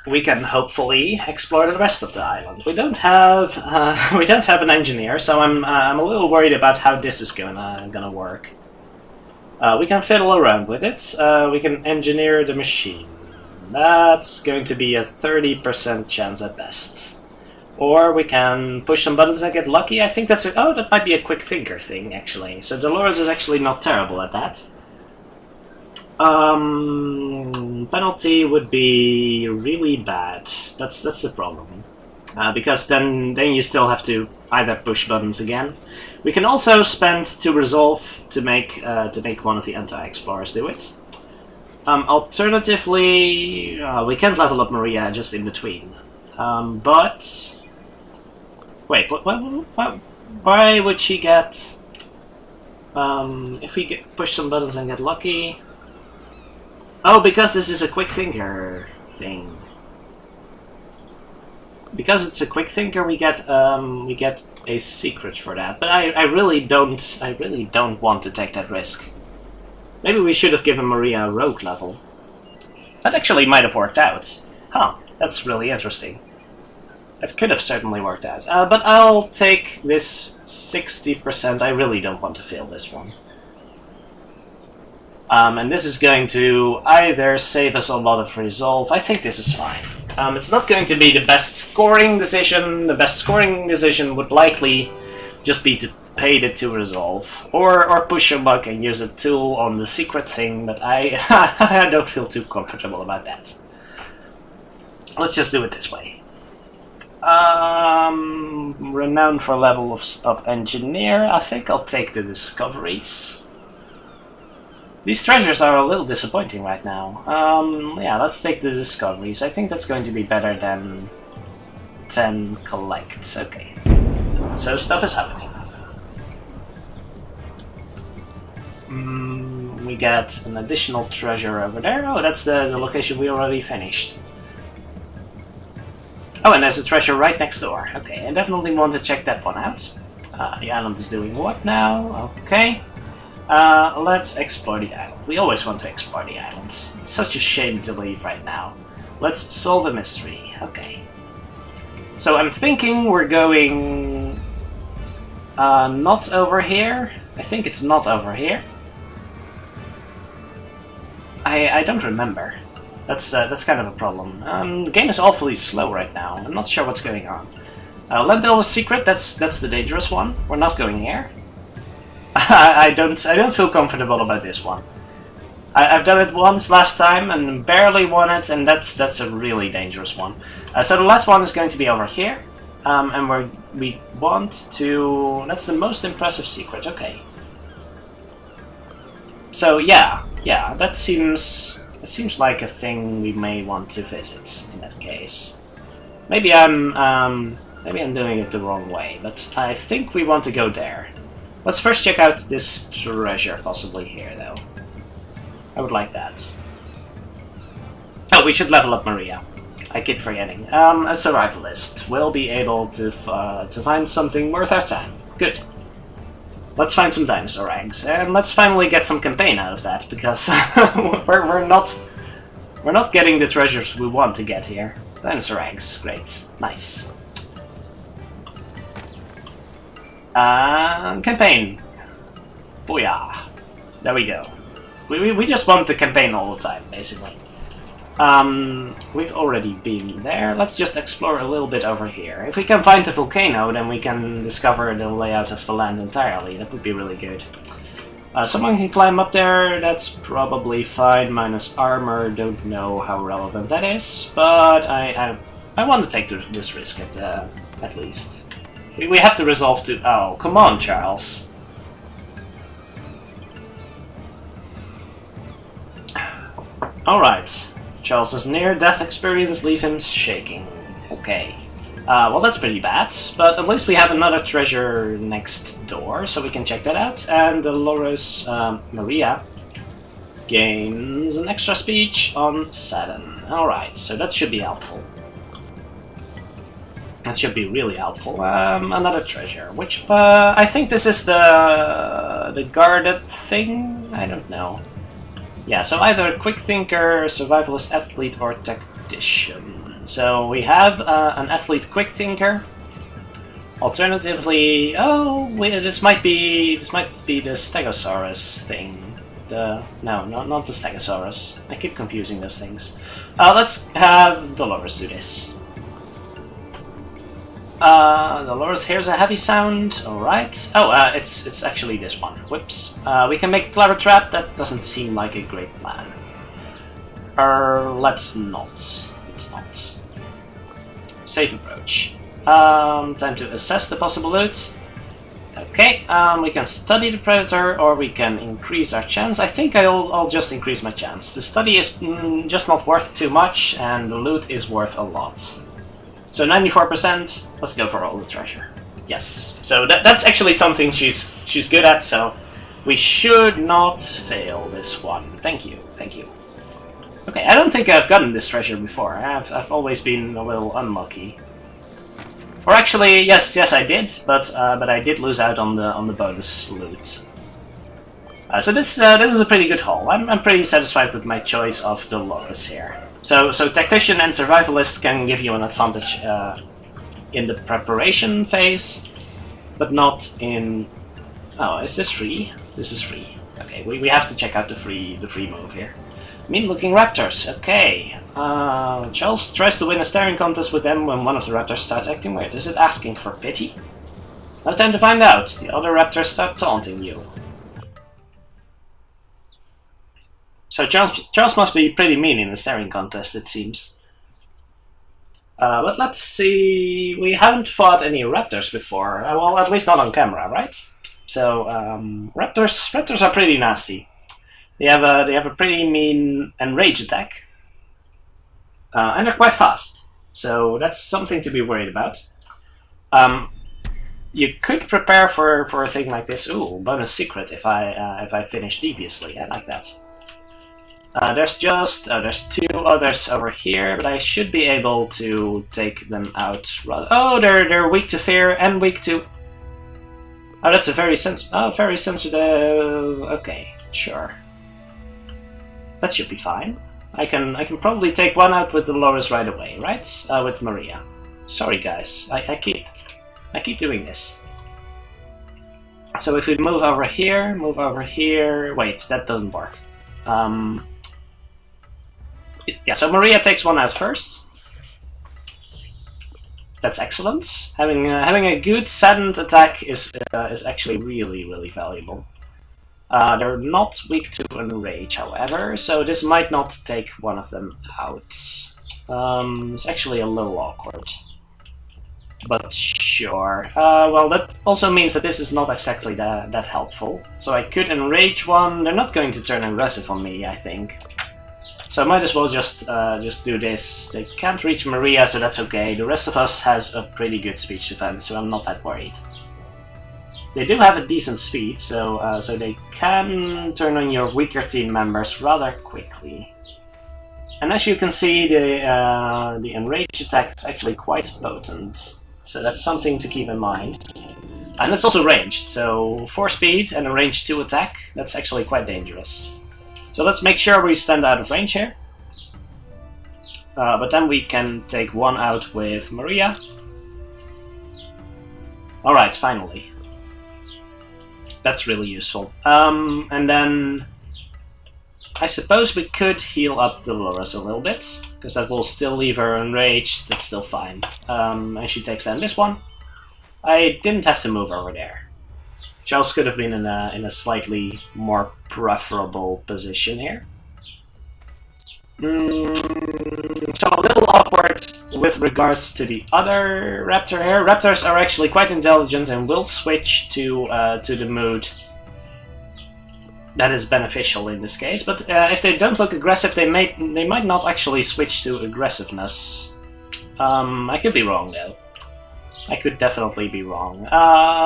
we can hopefully explore the rest of the island. We don't have an engineer, so I'm a little worried about how this is gonna work. We can fiddle around with it. We can engineer the machine. That's going to be a 30% chance at best. Or we can push some buttons and get lucky. I think that might be a quick thinker thing actually. So Dolores is actually not terrible at that. Penalty would be really bad. That's the problem. Because then you still have to either push buttons again. We can also spend to resolve to make one of the anti-explorers do it. Alternatively, we can level up Maria just in between. But wait, why would she get? If we push some buttons and get lucky. Oh, because this is a quick thinker thing. Because it's a quick thinker, we get a secret for that. But I really don't want to take that risk. Maybe we should have given Maria a rogue level. That actually might have worked out. Huh, that's really interesting. That could have certainly worked out. But I'll take this 60%. I really don't want to fail this one. And this is going to either save us a lot of resolve. I think this is fine. It's not going to be the best scoring decision. The best scoring decision would likely just be to pay the 2 resolve. Or push a bug and use a tool on the secret thing, but I don't feel too comfortable about that. Let's just do it this way. Renowned for level of engineer. I think I'll take the discoveries. These treasures are a little disappointing right now. Yeah, let's take the discoveries. I think that's going to be better than 10 collect. Okay. So stuff is happening. We get an additional treasure over there. Oh, that's the location we already finished. Oh, and there's a treasure right next door. Okay, I definitely want to check that one out. The island is doing what now? Okay. Let's explore the island. We always want to explore the island. It's such a shame to leave right now. Let's solve a mystery. Okay. So I'm thinking we're going... not over here. I think it's not over here. I don't remember. That's kind of a problem. The game is awfully slow right now. I'm not sure what's going on. Lendel's secret, that's the dangerous one. We're not going here. I don't feel comfortable about this one. I've done it once last time and barely won it, and that's a really dangerous one. So the last one is going to be over here, and we want to. That's the most impressive secret. Okay. So yeah, that seems like a thing we may want to visit in that case. Maybe I'm doing it the wrong way, but I think we want to go there. Let's first check out this treasure, possibly here, though. I would like that. Oh, we should level up Maria. I keep forgetting. A survivalist will be able to find something worth our time. Good. Let's find some dinosaur eggs, and let's finally get some campaign out of that, because we're not getting the treasures we want to get here. Dinosaur eggs, great, nice. Campaign. Booyah. There we go. We just want the campaign all the time, basically. We've already been there. Let's just explore a little bit over here. If we can find the volcano, then we can discover the layout of the land entirely. That would be really good. Someone can climb up there, that's probably fine, minus armor, don't know how relevant that is, but I want to take this risk at least. We have to resolve to... Oh, come on, Charles. Alright. Charles's near-death experience leave him shaking. Okay. Well, that's pretty bad, but at least we have another treasure next door, so we can check that out. And Dolores Maria gains an extra speech on Saturn. Alright, so that should be helpful. That should be really helpful. Another treasure, which I think this is the guarded thing? I don't know. Yeah, so either quick thinker, survivalist, athlete, or tactician. So we have an athlete quick thinker. Alternatively, this might be the Stegosaurus thing. No, not the Stegosaurus. I keep confusing those things. Let's have Dolores do this. Dolores hears a heavy sound. Alright. Oh, it's actually this one. Whoops. We can make a clever trap. That doesn't seem like a great plan. Let's not. Let's not. Safe approach. Time to assess the possible loot. Okay, we can study the predator, or we can increase our chance. I think I'll just increase my chance. The study is just not worth too much, and the loot is worth a lot. So 94%, let's go for all the treasure. Yes, so that's actually something she's good at, so we should not fail this one. Thank you, thank you. Okay, I don't think I've gotten this treasure before. I've always been a little unlucky. Or actually, yes, I did, but I did lose out on the bonus loot. So this is a pretty good haul. I'm pretty satisfied with my choice of Dolores here. So tactician and survivalist can give you an advantage in the preparation phase, but not in. Oh, is this free? This is free. Okay, we have to check out the free move here. Mean-looking raptors, okay. Charles tries to win a staring contest with them when one of the raptors starts acting weird. Is it asking for pity? No time to find out. The other raptors start taunting you. So Charles must be pretty mean in the staring contest, it seems. But let's see... We haven't fought any raptors before. Well, at least not on camera, right? So, raptors are pretty nasty. They have a pretty mean enrage attack, and they're quite fast. So that's something to be worried about. You could prepare for a thing like this. Ooh, bonus secret if I finish deviously. I like that. There's two others over here, but I should be able to take them out. Oh, they're weak to fear and weak to. Oh, that's a very sensitive. Okay, sure. That should be fine. I can probably take one out with Dolores right away, right? With Maria. Sorry, guys. I keep doing this. So if we move over here. Wait, that doesn't work. Yeah. So Maria takes one out first. That's excellent. Having a good saddened attack is actually really valuable. They're not weak to enrage, however, so this might not take one of them out. It's actually a little awkward. But sure. Well, that also means that this is not exactly that helpful. So I could enrage one. They're not going to turn aggressive on me, I think. So I might as well just do this. They can't reach Maria, so that's okay. The rest of us has a pretty good speech defense, so I'm not that worried. They do have a decent speed, so they can turn on your weaker team members rather quickly. And as you can see, the enrage attack is actually quite potent, so that's something to keep in mind. And it's also ranged, so 4 speed and a range 2 attack, that's actually quite dangerous. So let's make sure we stand out of range here. but then we can take one out with Maria. Alright, finally. That's really useful. And then I suppose we could heal up Dolores a little bit, because that will still leave her enraged. That's still fine. And she takes down this one. I didn't have to move over there. Charles could have been in a slightly more preferable position here. So a little awkward with regards to the other raptor here. Raptors are actually quite intelligent and will switch to the mood that is beneficial in this case. But if they don't look aggressive, they might not actually switch to aggressiveness. I could be wrong though. I could definitely be wrong.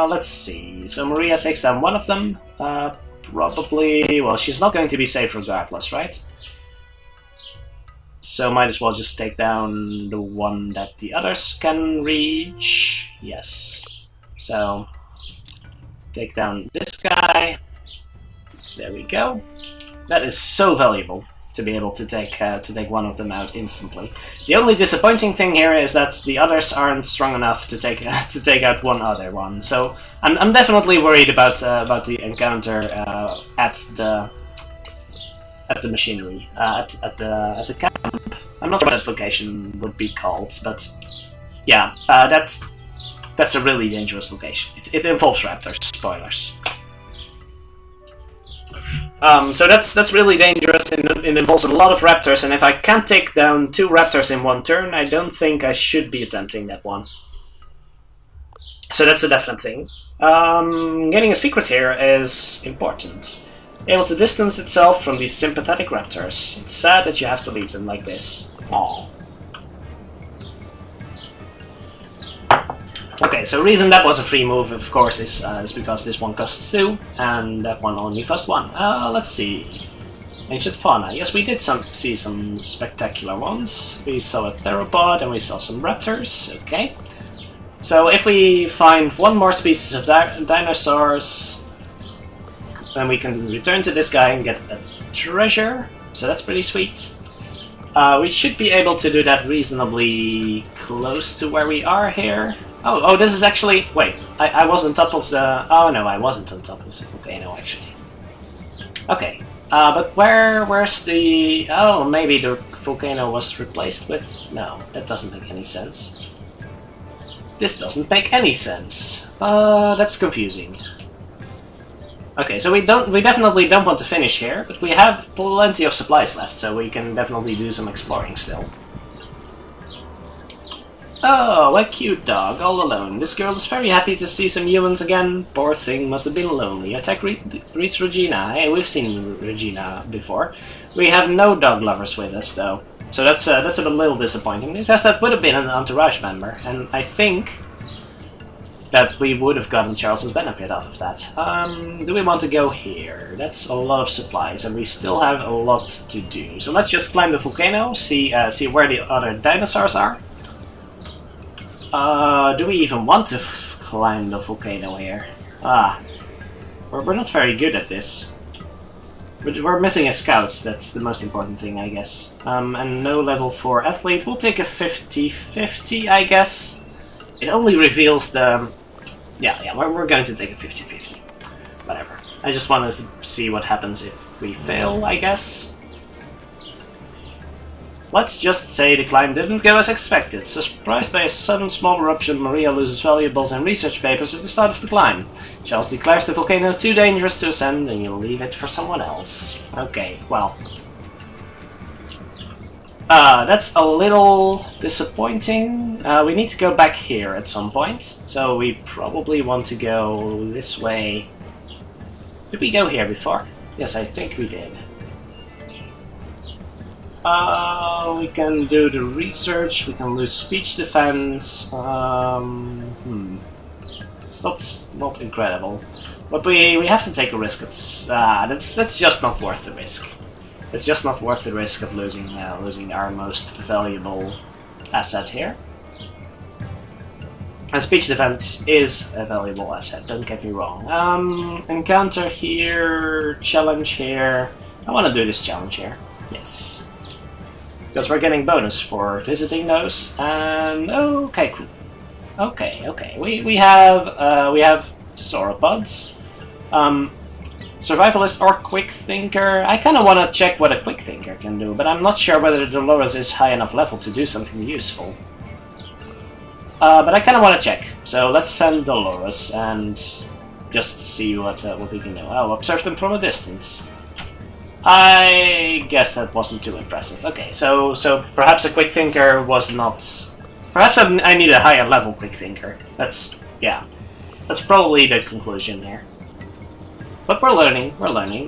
Let's see. So Maria takes down one of them. Probably. Well, she's not going to be safe regardless, right? So might as well just take down the one that the others can reach. Yes. So take down this guy. There we go. That is so valuable to be able to take one of them out instantly. The only disappointing thing here is that the others aren't strong enough to take out one other one. So I'm definitely worried about the encounter at the machinery, at the camp. I'm not sure what that location would be called, but yeah, that's a really dangerous location. It involves raptors. Spoilers. So that's really dangerous. It involves a lot of raptors, and if I can't take down 2 raptors in one turn, I don't think I should be attempting that one. So that's a definite thing. Getting a secret here is important. Able to distance itself from these sympathetic raptors. It's sad that you have to leave them like this. Aww. Okay, so the reason that was a free move, of course, is because this one costs 2, and that one only cost 1. Let's see. Ancient fauna. Yes, we did see some spectacular ones. We saw a theropod, and we saw some raptors. Okay. So if we find one more species of dinosaurs, then we can return to this guy and get a treasure. So that's pretty sweet. We should be able to do that reasonably close to where we are here. Oh, this is actually... Wait, I was on top of the... Oh, no, I wasn't on top of the volcano, actually. Okay, but where's the... Oh, maybe the volcano was replaced with... No, that doesn't make any sense. This doesn't make any sense. That's confusing. Okay, so we definitely don't want to finish here, but we have plenty of supplies left, so we can definitely do some exploring still. Oh, a cute dog, all alone. This girl is very happy to see some humans again. Poor thing, must have been lonely. Attack reached Regina. Hey, we've seen Regina before. We have no dog lovers with us, though. So that's a little disappointing, because that would have been an entourage member, and I think that we would have gotten Charles's benefit off of that. Do we want to go here? That's a lot of supplies, and we still have a lot to do. So let's just climb the volcano, see where the other dinosaurs are. Do we even want to climb the volcano here? We're not very good at this. We're missing a scout, that's the most important thing, I guess. And no level 4 athlete. We'll take a 50-50, I guess. It only reveals the... Yeah, we're going to take a 50-50. Whatever. I just wanted to see what happens if we fail, I guess. Let's just say the climb didn't go as expected. Surprised by a sudden small eruption, Maria loses valuables and research papers at the start of the climb. Charles declares the volcano too dangerous to ascend, and you'll leave it for someone else. Okay, well... that's a little disappointing. We need to go back here at some point, so we probably want to go this way. Did we go here before? Yes, I think we did. We can do the research, we can lose speech defense. It's not incredible. But we have to take a risk. That's just not worth the risk. It's just not worth the risk of losing our most valuable asset here. And speech defense is a valuable asset, don't get me wrong. Encounter here, challenge here. I want to do this challenge here. Yes. because we're getting bonus for visiting those. And okay, cool. Okay. We have sauropods. Survivalist or quick thinker. I kind of want to check what a quick thinker can do, but I'm not sure whether Dolores is high enough level to do something useful. But I kind of want to check. So let's send Dolores and just see what we can do. Oh, observe them from a distance. I guess that wasn't too impressive. Okay, so perhaps a quick thinker was not. Perhaps I need a higher level quick thinker. That's probably the conclusion there. But we're learning.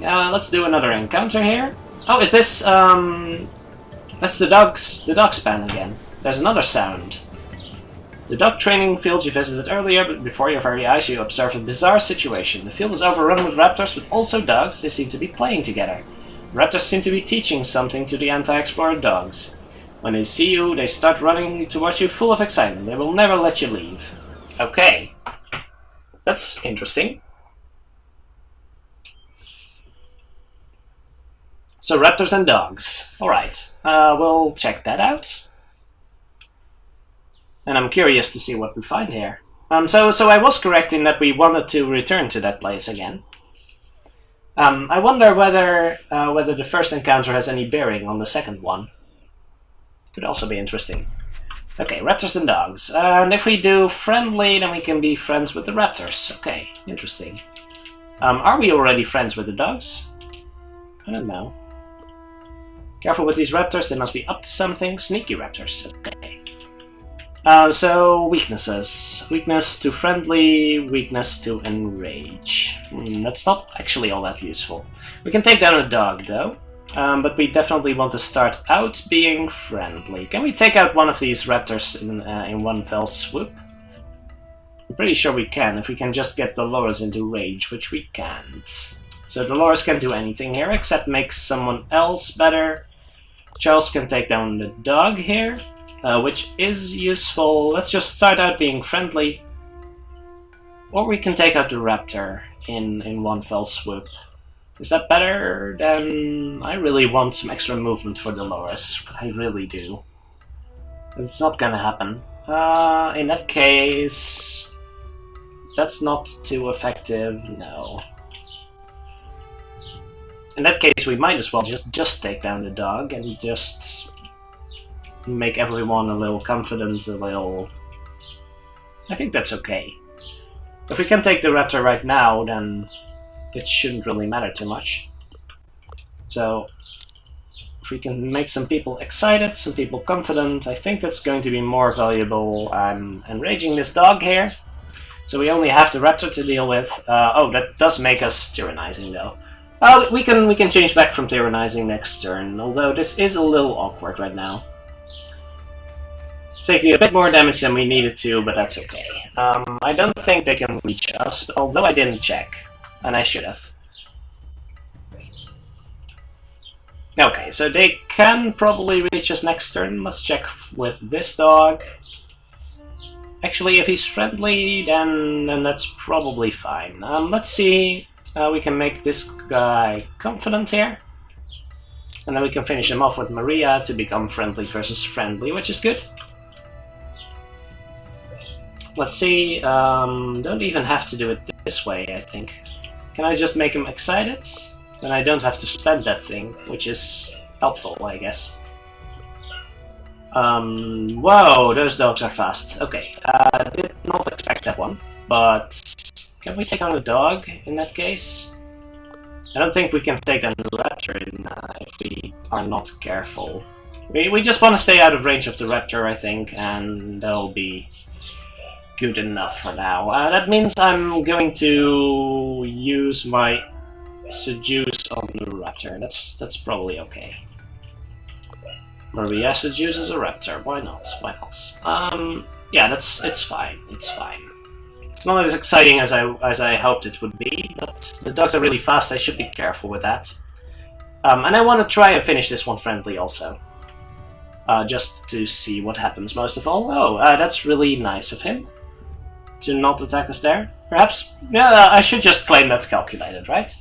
Let's do another encounter here. Oh, is this that's the dog span again. There's another sound. The dog training field you visited earlier, but before your very eyes you observe a bizarre situation. The field is overrun with raptors, but also dogs. They seem to be playing together. The raptors seem to be teaching something to the anti-explorer dogs. When they see you, they start running towards you full of excitement. They will never let you leave. Okay. That's interesting. So raptors and dogs. Alright. We'll check that out. And I'm curious to see what we find here. So I was correct in that we wanted to return to that place again. I wonder whether the first encounter has any bearing on the second one. Could also be interesting. Okay, raptors and dogs. And if we do friendly, then we can be friends with the raptors. Okay, interesting. Are we already friends with the dogs? I don't know. Careful with these raptors, they must be up to something. Sneaky raptors. Okay. So, weaknesses. Weakness to friendly, weakness to enrage. That's not actually all that useful. We can take down a dog, though. But we definitely want to start out being friendly. Can we take out one of these raptors in one fell swoop? I'm pretty sure we can, if we can just get Dolores into rage, which we can't. So Dolores can't do anything here, except make someone else better. Charles can take down the dog here. Which is useful. Let's just start out being friendly. Or we can take out the raptor in one fell swoop. Is that better? Then I really want some extra movement for Dolores. I really do. It's not gonna happen. In that case... That's not too effective, no. In that case we might as well just take down the dog and just... make everyone a little confident, a little... I think that's okay. If we can take the raptor right now, then it shouldn't really matter too much. So, if we can make some people excited, some people confident, I think that's going to be more valuable. I'm enraging this dog here, so we only have the raptor to deal with. Oh, that does make us tyrannizing though. We can change back from tyrannizing next turn, although this is a little awkward right now. Taking a bit more damage than we needed to, but that's okay. I don't think they can reach us, although I didn't check, and I should have. Okay, so they can probably reach us next turn. Let's check with this dog. Actually, if he's friendly, then that's probably fine. Let's see. We can make this guy confident here. And then we can finish him off with Maria to become friendly versus friendly, which is good. Let's see, don't even have to do it this way, I think. Can I just make him excited? Then I don't have to spend that thing, which is helpful, I guess. Whoa, those dogs are fast. Okay, did not expect that one, but can we take on a dog in that case? I don't think we can take down the raptor if we are not careful. We just want to stay out of range of the raptor, I think, and that'll be good enough for now. That means I'm going to use my seduce on the raptor. That's probably okay. Maria seduces a raptor. Why not? Why not? Yeah, it's fine. It's fine. It's not as exciting as I hoped it would be, but the dogs are really fast. I should be careful with that. And I want to try and finish this one friendly also. Just to see what happens most of all. Oh, that's really nice of him. To not attack us there. Perhaps, yeah, I should just claim that's calculated, right?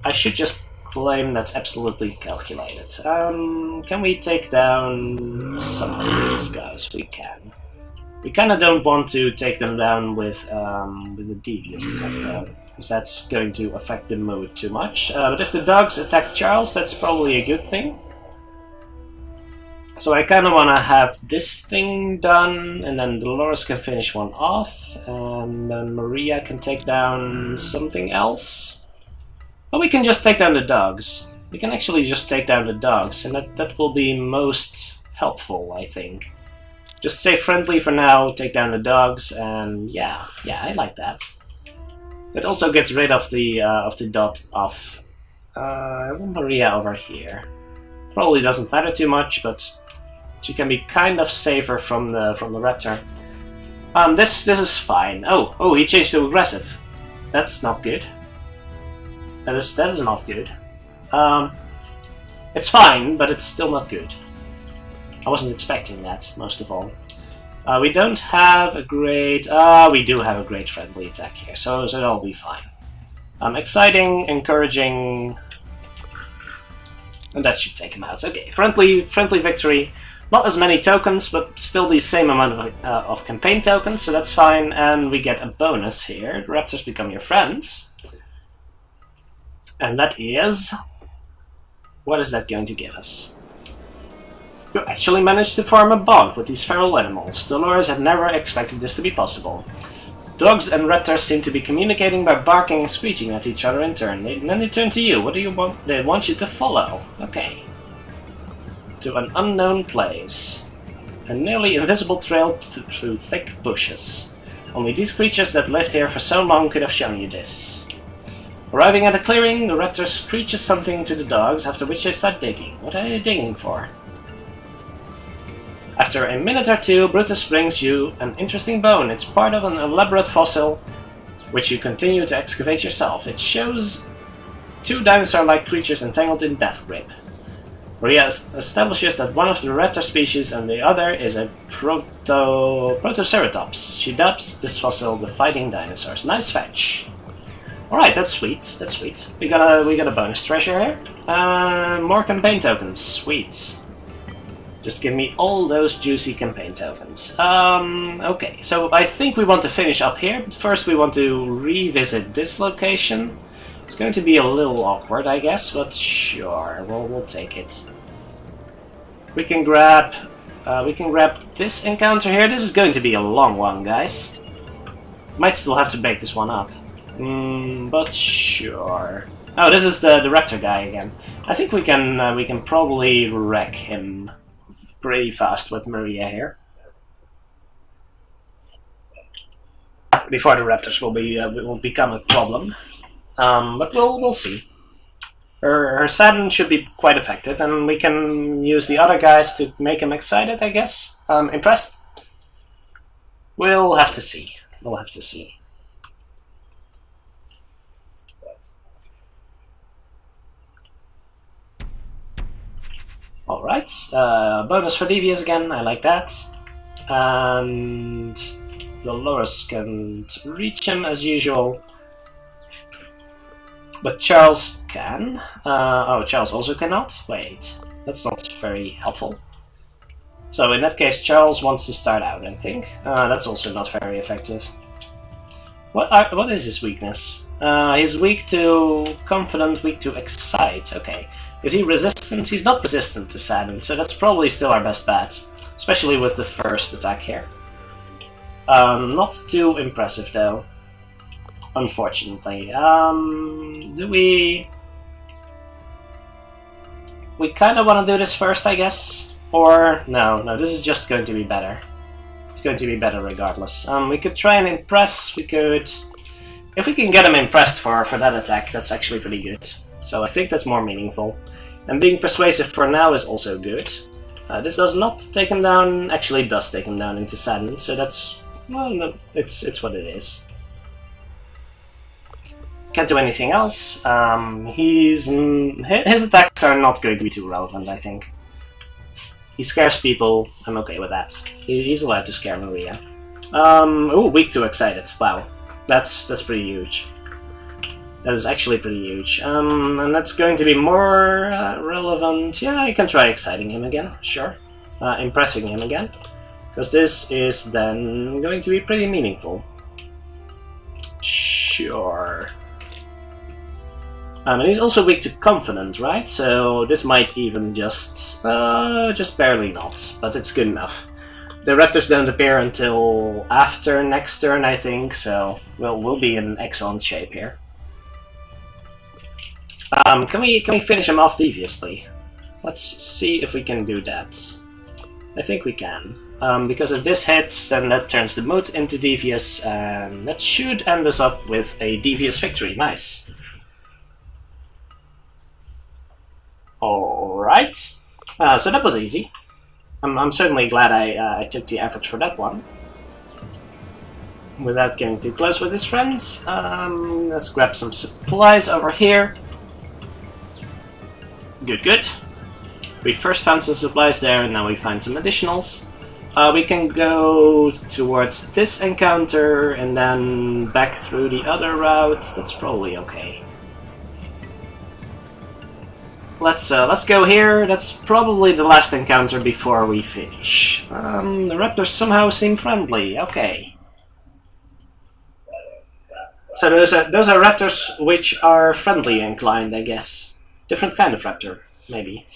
I should just claim that's absolutely calculated. Can we take down some of these guys? We can. We kind of don't want to take them down with a devious attack though, because that's going to affect the mood too much. But if the dogs attack Charles, that's probably a good thing. So I kind of want to have this thing done, and then Dolores can finish one off, and then Maria can take down something else. But we can just take down the dogs. We can actually just take down the dogs, and that will be most helpful, I think. Just stay friendly for now, take down the dogs, and yeah, I like that. It also gets rid of the dot of Maria over here. Probably doesn't matter too much, but she can be kind of safer from the raptor. This is fine. Oh, he changed to aggressive. That's not good. That is not good. It's fine, but it's still not good. I wasn't expecting that, most of all. We don't have a great... we do have a great friendly attack here, so that'll be fine. Exciting, encouraging... And that should take him out. Okay, friendly victory. Not as many tokens, but still the same amount of campaign tokens, so that's fine. And we get a bonus here. The raptors become your friends. And that is... What is that going to give us? You actually managed to form a bond with these feral animals. Dolores had never expected this to be possible. Dogs and raptors seem to be communicating by barking and screeching at each other in turn. And then they turn to you. What do you want? They want you to follow. Okay. To an unknown place. A nearly invisible trail through thick bushes. Only these creatures that lived here for so long could have shown you this. Arriving at a clearing, the raptor screeches something to the dogs, after which they start digging. What are they digging for? After a minute or two, Brutus brings you an interesting bone. It's part of an elaborate fossil, which you continue to excavate yourself. It shows two dinosaur-like creatures entangled in death grip. Maria establishes that one of the raptor species and the other is a Protoceratops. She dubs this fossil the fighting dinosaurs. Nice fetch. Alright, that's sweet. That's sweet. We got a bonus treasure here. More campaign tokens. Sweet. Just give me all those juicy campaign tokens. Okay, so I think we want to finish up here, but first we want to revisit this location. It's going to be a little awkward, I guess, but sure, we'll take it. We can grab this encounter here. This is going to be a long one, guys. Might still have to break this one up. But sure. Oh, this is the raptor guy again. I think we can probably wreck him pretty fast with Maria here. Before the raptors will become a problem. But we'll see. Her sadden should be quite effective, and we can use the other guys to make him excited, I guess. Impressed? We'll have to see. We'll have to see. Alright, bonus for Devious again, I like that. And Dolores can reach him as usual. But Charles can. Oh, Charles also cannot? Wait, that's not very helpful. So in that case, Charles wants to start out, I think. That's also not very effective. What is his weakness? He's weak to confident, weak to excite. Okay. Is he resistant? He's not resistant to sadden, so that's probably still our best bet. Especially with the first attack here. Not too impressive though. Unfortunately. We kind of want to do this first, I guess? Or, no, this is just going to be better. It's going to be better regardless. We could try and impress, we could... If we can get him impressed for that attack, that's actually pretty good. So I think that's more meaningful. And being persuasive for now is also good. This does not take him down, actually it does take him down into sadden, so that's... Well, no, it's what it is. Can't do anything else. His attacks are not going to be too relevant, I think. He scares people, I'm okay with that. He's allowed to scare Maria. Ooh, weak to excited, wow. That's pretty huge. That is actually pretty huge. And that's going to be more relevant. Yeah, I can try exciting him again, sure. Impressing him again. Because this is then going to be pretty meaningful. Sure. And he's also weak to confident, right? So this might even just barely not, but it's good enough. The raptors don't appear until after next turn, I think, so we'll be in excellent shape here. Can we finish him off deviously? Let's see if we can do that. I think we can. Because if this hits, then that turns the mood into devious, and that should end us up with a devious victory. Nice. Alright. So that was easy. I'm certainly glad I took the effort for that one. Without getting too close with his friends, let's grab some supplies over here. Good, good. We first found some supplies there, and now we find some additionals. We can go towards this encounter and then back through the other route. That's probably okay. Let's go here. That's probably the last encounter before we finish. The raptors somehow seem friendly. Okay. So those are raptors which are friendly inclined, I guess. Different kind of raptor, maybe.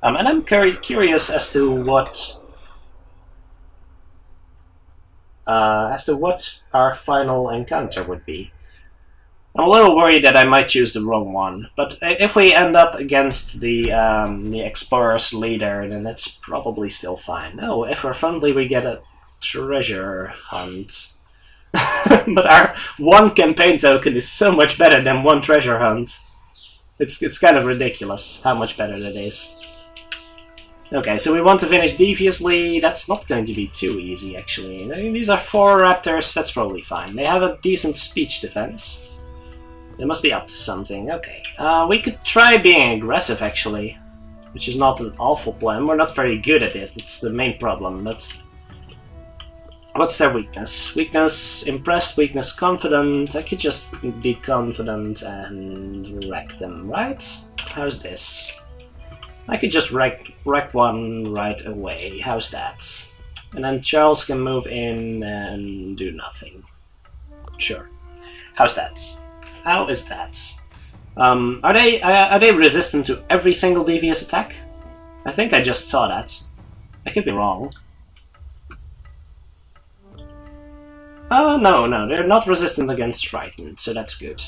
And I'm curious as to what our final encounter would be. I'm a little worried that I might choose the wrong one, but if we end up against the explorer's leader, then that's probably still fine. No, if we're friendly, we get a treasure hunt. But our one campaign token is so much better than one treasure hunt. It's kind of ridiculous how much better that is. Okay, so we want to finish deviously. That's not going to be too easy, actually. I mean, these are 4 raptors, that's probably fine. They have a decent speech defense. They must be up to something. Okay, we could try being aggressive, actually. Which is not an awful plan. We're not very good at it, it's the main problem, but... What's their weakness? Weakness, impressed, weakness, confident. I could just be confident and wreck them, right? How's this? I could just wreck one right away. How's that? And then Charles can move in and do nothing. Sure. How's that? How is that? Are they resistant to every single devious attack? I think I just saw that. I could be wrong. Oh, no, they're not resistant against frightened, so that's good.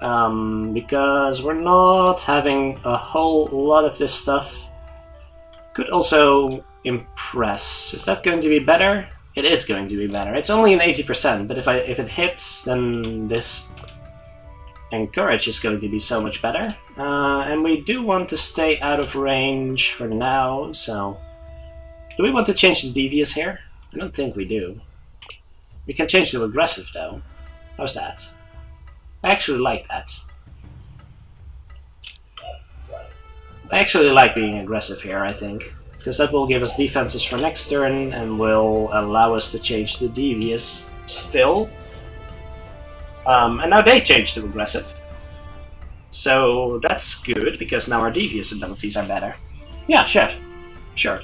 Because we're not having a whole lot of this stuff. Could also impress. Is that going to be better? It is going to be better. It's only an 80%, but if it hits, then this encourage is going to be so much better. And we do want to stay out of range for now, so... Do we want to change the devious here? I don't think we do. We can change to aggressive, though. How's that? I actually like that. I actually like being aggressive here, I think. Because that will give us defenses for next turn and will allow us to change to devious still. And now they change to aggressive. So that's good, because now our devious abilities are better. Yeah, sure. Sure.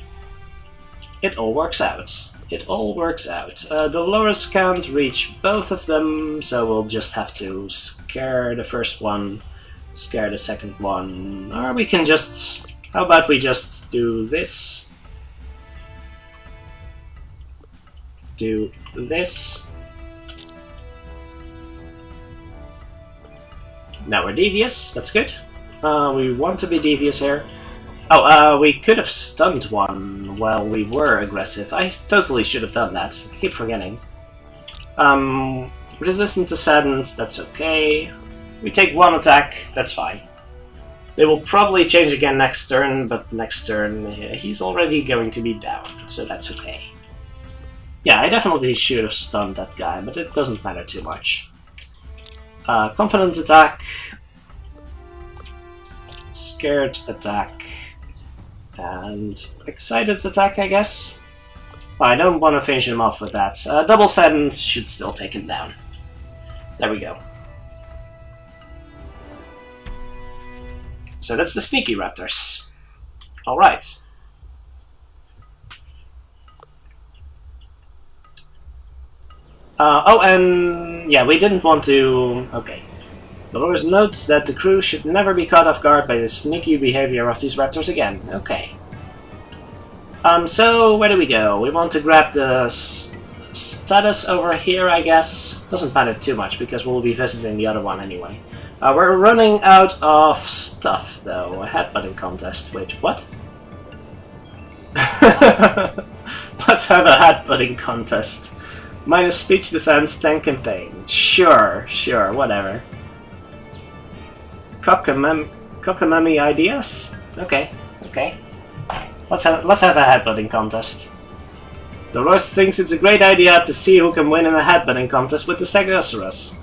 It all works out. It all works out. The Loris can't reach both of them, so we'll just have to scare the first one, scare the second one, or we can just... How about we just do this? Do this. Now we're devious, that's good. We want to be devious here. Oh, we could have stunned one while we were aggressive. I totally should have done that. I keep forgetting. Resistant to sadness, that's okay. We take 1 attack, that's fine. They will probably change again next turn, but next turn he's already going to be down, so that's okay. Yeah, I definitely should have stunned that guy, but it doesn't matter too much. Confident attack. Scared attack. And excited attack, I guess? I don't want to finish him off with that. Double sadness should still take him down. There we go. So that's the sneaky raptors. Alright. Oh, and yeah, we didn't want to... Okay. Dolores notes that the crew should never be caught off guard by the sneaky behavior of these raptors again. Okay. So where do we go? We want to grab the status over here, I guess. Doesn't matter too much, because we'll be visiting the other one anyway. We're running out of stuff, though. A headbutting contest. Wait, what? Let's have a headbutting contest. Minus speech defense, tank campaign. Sure, sure, whatever. Cockamamie ideas? Okay, okay. Let's have a headbutting contest. Dolores thinks it's a great idea to see who can win in a headbutting contest with the Stegosaurus.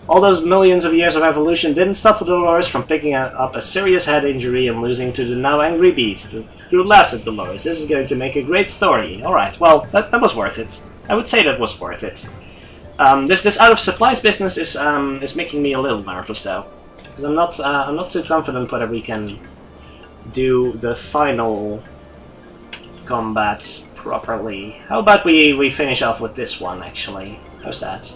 All those millions of years of evolution didn't stop Dolores from picking up a serious head injury and losing to the now angry beast. The crew laughs at Dolores. This is going to make a great story. Alright, well, that was worth it. I would say that was worth it. This out of supplies business is making me a little nervous though, because I'm not too confident whether we can do the final combat properly. How about we finish off with this one actually? How's that?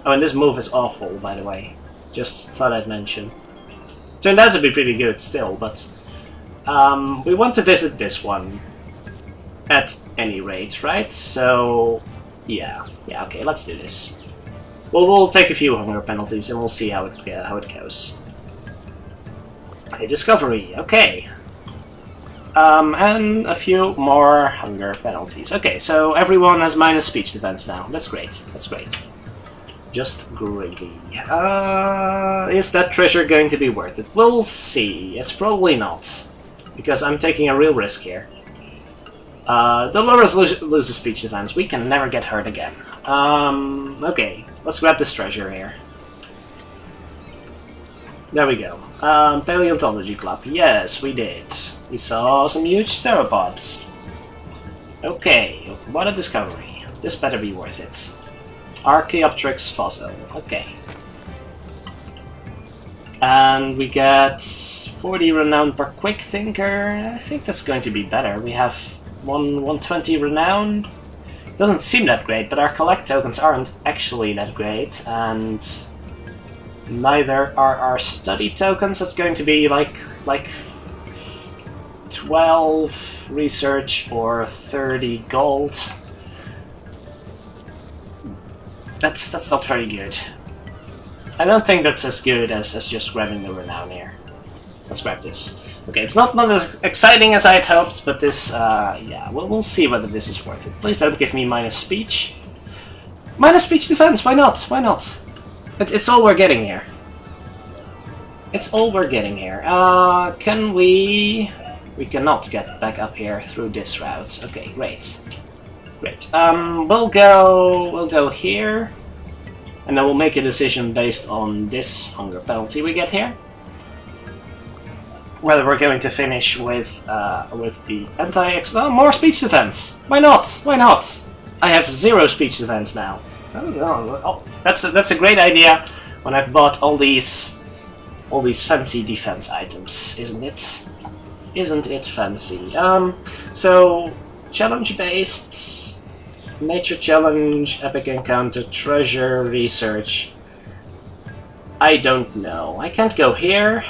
Oh, and this move is awful, by the way. Just thought I'd mention. Turned out to be pretty good still, but we want to visit this one. At any rate, right? So, yeah, okay, let's do this. We'll take a few hunger penalties and we'll see how it goes. A discovery, okay. And a few more hunger penalties. Okay, so everyone has minus speech defense now. That's great. That's great. Just gravy. Is that treasure going to be worth it? We'll see. It's probably not, because I'm taking a real risk here. Dolores loses speech defense. We can never get hurt again. Okay, let's grab this treasure here. There we go. Paleontology Club. Yes, we did. We saw some huge theropods. Okay, what a discovery. This better be worth it. Archaeopteryx fossil. Okay. And we get 40 renown per quick thinker. I think that's going to be better. We have 120 renown. Doesn't seem that great, but our collect tokens aren't actually that great, and neither are our study tokens. That's going to be like 12 research or 30 gold. That's not very good. I don't think that's as good as just grabbing the renown here. Let's grab this. Okay, it's not as exciting as I had hoped, but this, yeah, we'll see whether this is worth it. Please don't give me minus speech. Minus speech defense, why not? Why not? It's all we're getting here. It's all we're getting here. Can we... We cannot get back up here through this route. Okay, great. Great. We'll go here, and then we'll make a decision based on this hunger penalty we get here. Whether we're going to finish with the anti-X... Oh, more speech defense! Why not? Why not? I have 0 speech defense now. Oh, that's a great idea when I've bought all these fancy defense items, isn't it? Isn't it fancy? So challenge-based, nature challenge, epic encounter, treasure, research. I don't know. I can't go here.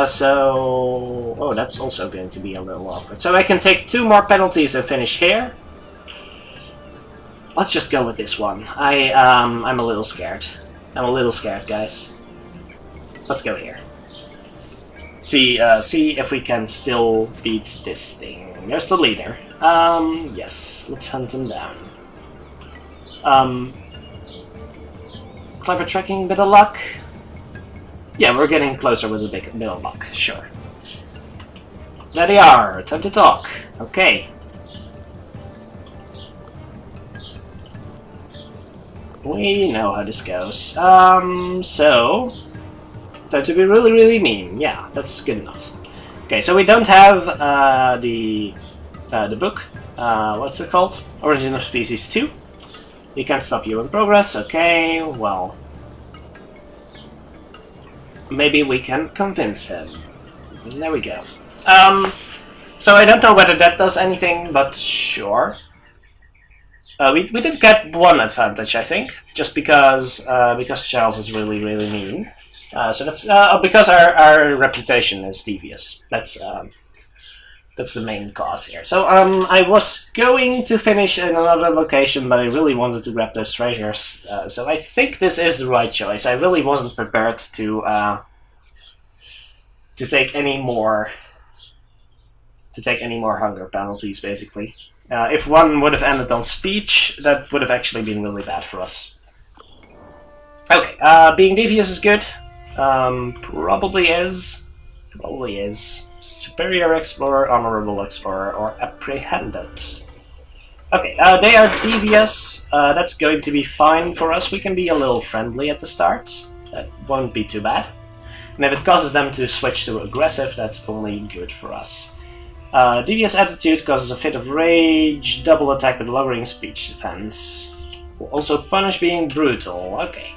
So... Oh, that's also going to be a little awkward. So I can take 2 more penalties and finish here. Let's just go with this one. I'm a little scared. I'm a little scared, guys. Let's go here. See if we can still beat this thing. There's the leader. Yes, let's hunt him down. Clever tracking, bit of luck. Yeah, we're getting closer with a bit of luck, sure. There they are, time to talk. Okay. We know how this goes. So... Time to be really, really mean. Yeah, that's good enough. Okay, so we don't have the book. What's it called? Origin of Species 2. You can't stop you in progress. Okay, well... maybe we can convince him. There we go. So I don't know whether that does anything, but sure. We did get one advantage, I think, just because Charles is really mean. So that's because our reputation is devious. That's the main cause here. So I was going to finish in another location, but I really wanted to grab those treasures. So I think this is the right choice. I really wasn't prepared to take any more hunger penalties, basically. If one would have ended on speech, that would have actually been really bad for us. Okay, being devious is good. Probably is. Superior Explorer, Honorable Explorer, or Apprehended. Okay, they are devious. That's going to be fine for us. We can be a little friendly at the start. That won't be too bad. And if it causes them to switch to aggressive, that's only good for us. Devious attitude causes a fit of rage, double attack with lowering speech defense. Will also punish being brutal. Okay.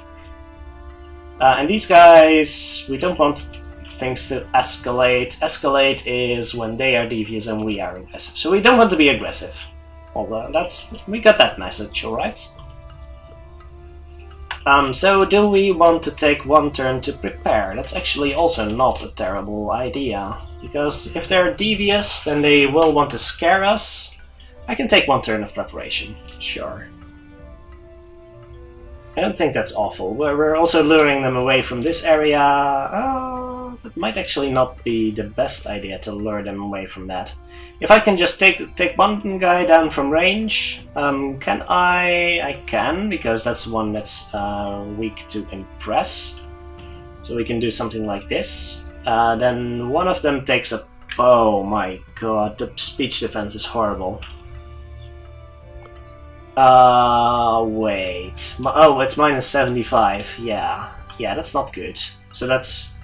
And these guys, we don't want things to escalate. Escalate is when they are devious and we are aggressive. So we don't want to be aggressive. Although we got that message, alright? So do we want to take one turn to prepare? That's actually also not a terrible idea. Because if they're devious, then they will want to scare us. I can take one turn of preparation, sure. I don't think that's awful. We're also luring them away from this area. That might actually not be the best idea to lure them away from that. If I can just take one guy down from range, can I? I can, because that's one that's weak to impress. So we can do something like this. Then one of them takes a... Oh my god, the speech defense is horrible. Wait. Oh, it's minus 75. Yeah, that's not good. So that's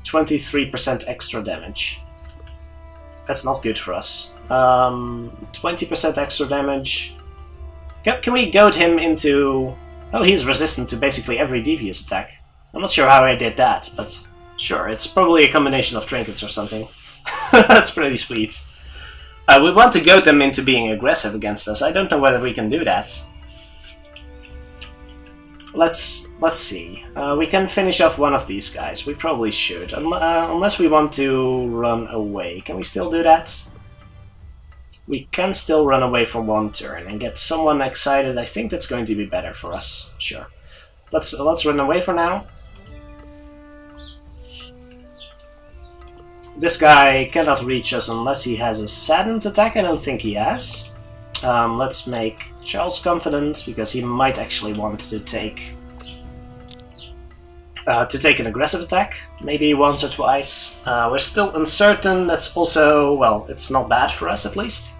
23% extra damage. That's not good for us. 20% extra damage. Can we goad him into... Oh, he's resistant to basically every devious attack. I'm not sure how I did that, but sure, it's probably a combination of trinkets or something. That's pretty sweet. We want to goad them into being aggressive against us. I don't know whether we can do that. Let's see. We can finish off one of these guys. We probably should, unless we want to run away. Can we still do that? We can still run away for one turn and get someone excited. I think that's going to be better for us. Sure. Let's run away for now. This guy cannot reach us unless he has a saddened attack. I don't think he has. Let's make Charles confident, because he might actually want to take an aggressive attack, maybe once or twice. We're still uncertain. That's also, well, it's not bad for us at least.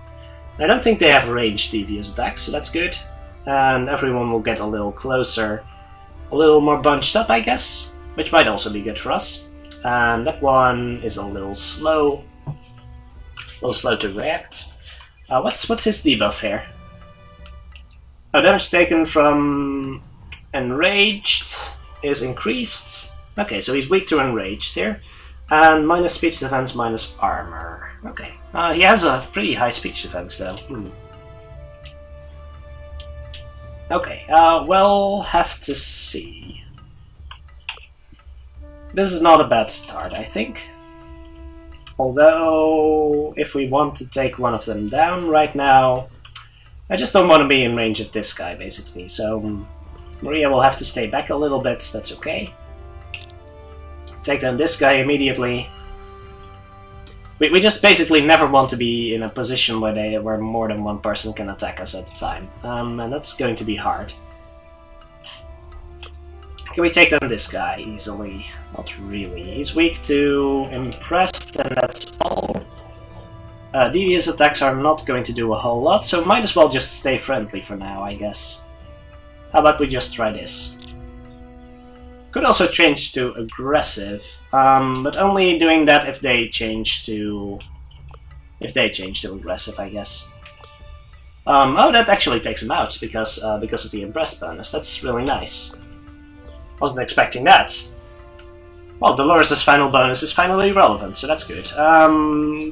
I don't think they have ranged devious attacks, so that's good. And everyone will get a little closer, a little more bunched up, I guess, which might also be good for us. And that one is a little slow to react. What's his debuff here? Oh, damage taken from enraged is increased. Okay, so he's weak to enraged here. And minus speech defense, minus armor. Okay, he has a pretty high speech defense though. Okay, we'll have to see. This is not a bad start, I think. Although, if we want to take one of them down right now, I just don't want to be in range of this guy, basically. So, Maria will have to stay back a little bit, that's okay. Take down this guy immediately. We just basically never want to be in a position where more than one person can attack us at a time. And that's going to be hard. Can we take down this guy easily? Not really. He's weak to impressed, and that's all. Devious attacks are not going to do a whole lot, so might as well just stay friendly for now, I guess. How about we just try this? Could also change to aggressive, but only doing that if they change to aggressive, I guess. Oh, that actually takes him out because of the impressed bonus. That's really nice. Wasn't expecting that. Well, Dolores' final bonus is finally relevant, so that's good.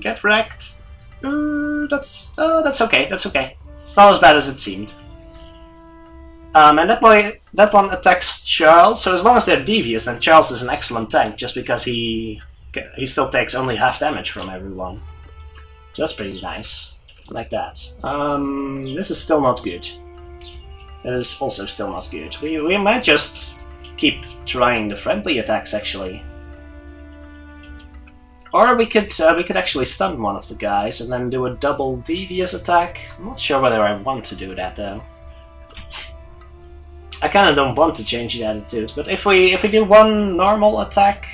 Get wrecked. That's okay. That's okay. It's not as bad as it seemed. And that one attacks Charles. So as long as they're devious, then Charles is an excellent tank, just because he still takes only half damage from everyone. So that's pretty nice. Like that. This is still not good. It is also still not good. We might just keep trying the friendly attacks, actually. Or we could actually stun one of the guys and then do a double devious attack. I'm not sure whether I want to do that though. I kind of don't want to change the attitude, but if we do one normal attack,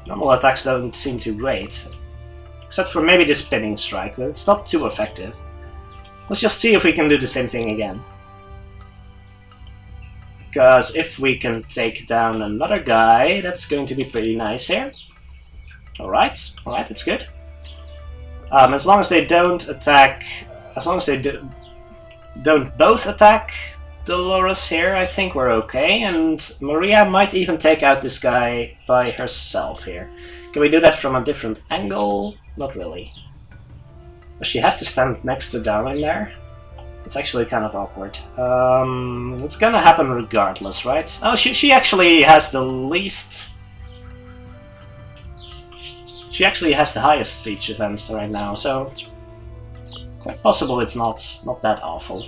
normal attacks don't seem too great, except for maybe the spinning strike, but it's not too effective. Let's just see if we can do the same thing again. Because if we can take down another guy, that's going to be pretty nice here. Alright, that's good. As long as they don't attack... As long as they don't both attack Dolores here, I think we're okay. And Maria might even take out this guy by herself here. Can we do that from a different angle? Not really. Does she have to stand next to Darwin there? It's actually kind of awkward. It's gonna happen regardless, right? Oh, she actually has the least... She actually has the highest speech defense right now, so it's quite possible it's not that awful.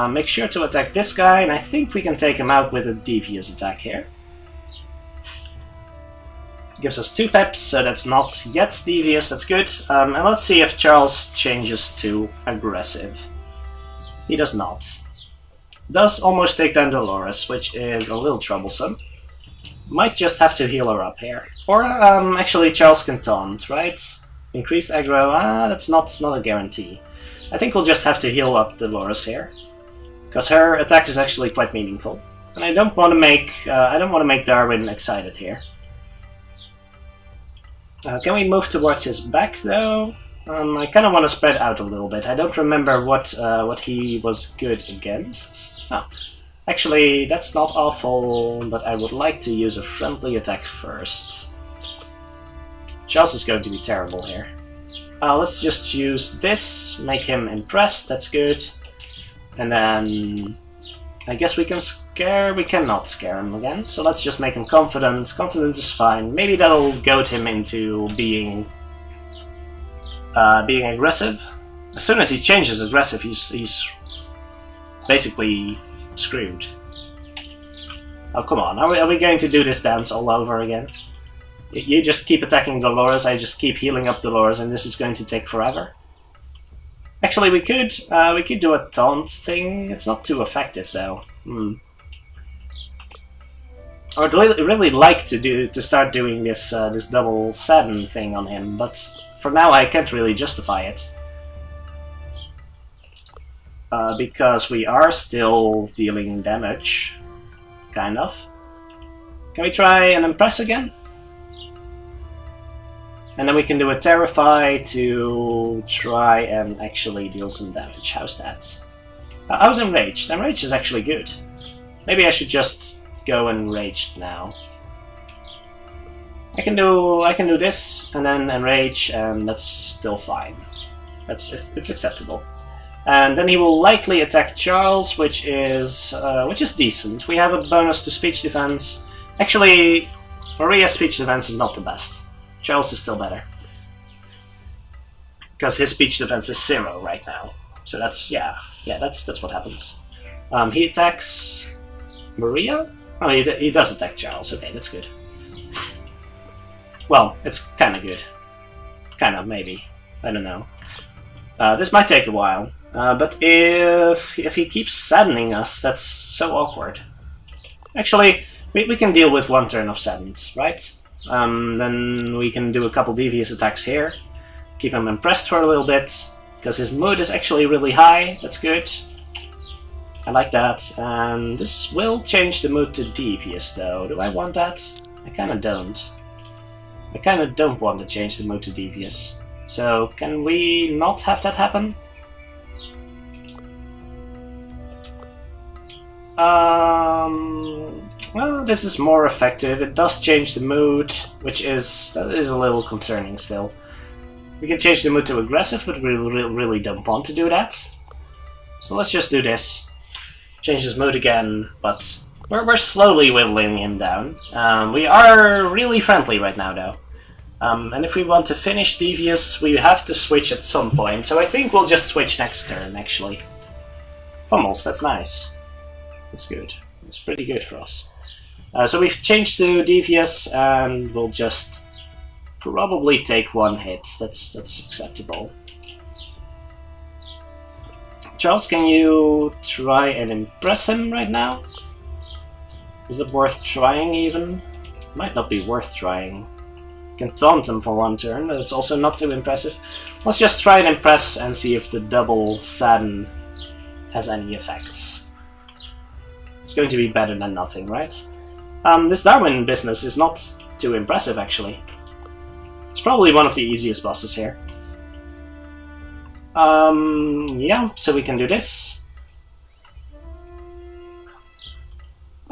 Make sure to attack this guy, and I think we can take him out with a devious attack here. Gives us 2 peps, so that's not yet devious, that's good. And let's see if Charles changes to aggressive. He does not. Does almost take down Dolores, which is a little troublesome. Might just have to heal her up here. Or, actually Charles can taunt, right? Increased aggro, that's not a guarantee. I think we'll just have to heal up Dolores here. Because her attack is actually quite meaningful. And I don't want to make Darwin excited here. Can we move towards his back though? I kind of want to spread out a little bit. I don't remember what he was good against. Oh. Actually, that's not awful, but I would like to use a friendly attack first. Charles is going to be terrible here. Let's just use this, make him impressed, that's good. And then... I guess we cannot scare him again, so let's just make him confident. Confident is fine. Maybe that'll goad him into being aggressive. As soon as he changes aggressive, he's basically screwed. Oh, come on. Are we going to do this dance all over again? You just keep attacking Dolores, I just keep healing up Dolores, and this is going to take forever. Actually, we could do a taunt thing. It's not too effective, though. I would really like to start doing this this double sadden thing on him, but for now I can't really justify it. Because we are still dealing damage, kind of. Can we try an Impress again? And then we can do a Terrify to try and actually deal some damage. How's that? I was Enraged. Enraged is actually good. Maybe I should just go Enraged now. I can do this and then Enrage, and that's still fine. It's acceptable. And then he will likely attack Charles, which is decent. We have a bonus to speech defense. Actually, Maria's speech defense is not the best. Charles is still better. Because his speech defense is 0 right now. So that's, that's what happens. He attacks Maria? Oh, he does attack Charles. Okay, that's good. Well, it's kind of good. Kind of, maybe. I don't know. This might take a while. But if he keeps saddening us, that's so awkward. Actually, we can deal with 1 turn of saddened, right? Then we can do a couple devious attacks here. Keep him impressed for a little bit, because his mood is actually really high. That's good. I like that. And this will change the mood to devious, though. Do I want that? I kind of don't. I kind of don't want to change the mood to devious. So, can we not have that happen? Well, this is more effective. It does change the mood, which is a little concerning still. We can change the mood to aggressive, but we really don't want to do that. So let's just do this. Change his mood again, but we're slowly whittling him down. We are really friendly right now, though. And if we want to finish Devious, we have to switch at some point. So I think we'll just switch next turn, actually. Fumbles, that's nice. That's good. That's pretty good for us. So we've changed to Devious, and we'll just probably take one hit. That's acceptable. Charles, can you try and impress him right now? Is it worth trying even? Might not be worth trying. You can taunt him for one turn, but it's also not too impressive. Let's just try and impress and see if the double sadden has any effects. It's going to be better than nothing, right? This Darwin business is not too impressive, actually. It's probably one of the easiest bosses here. Yeah, so we can do this.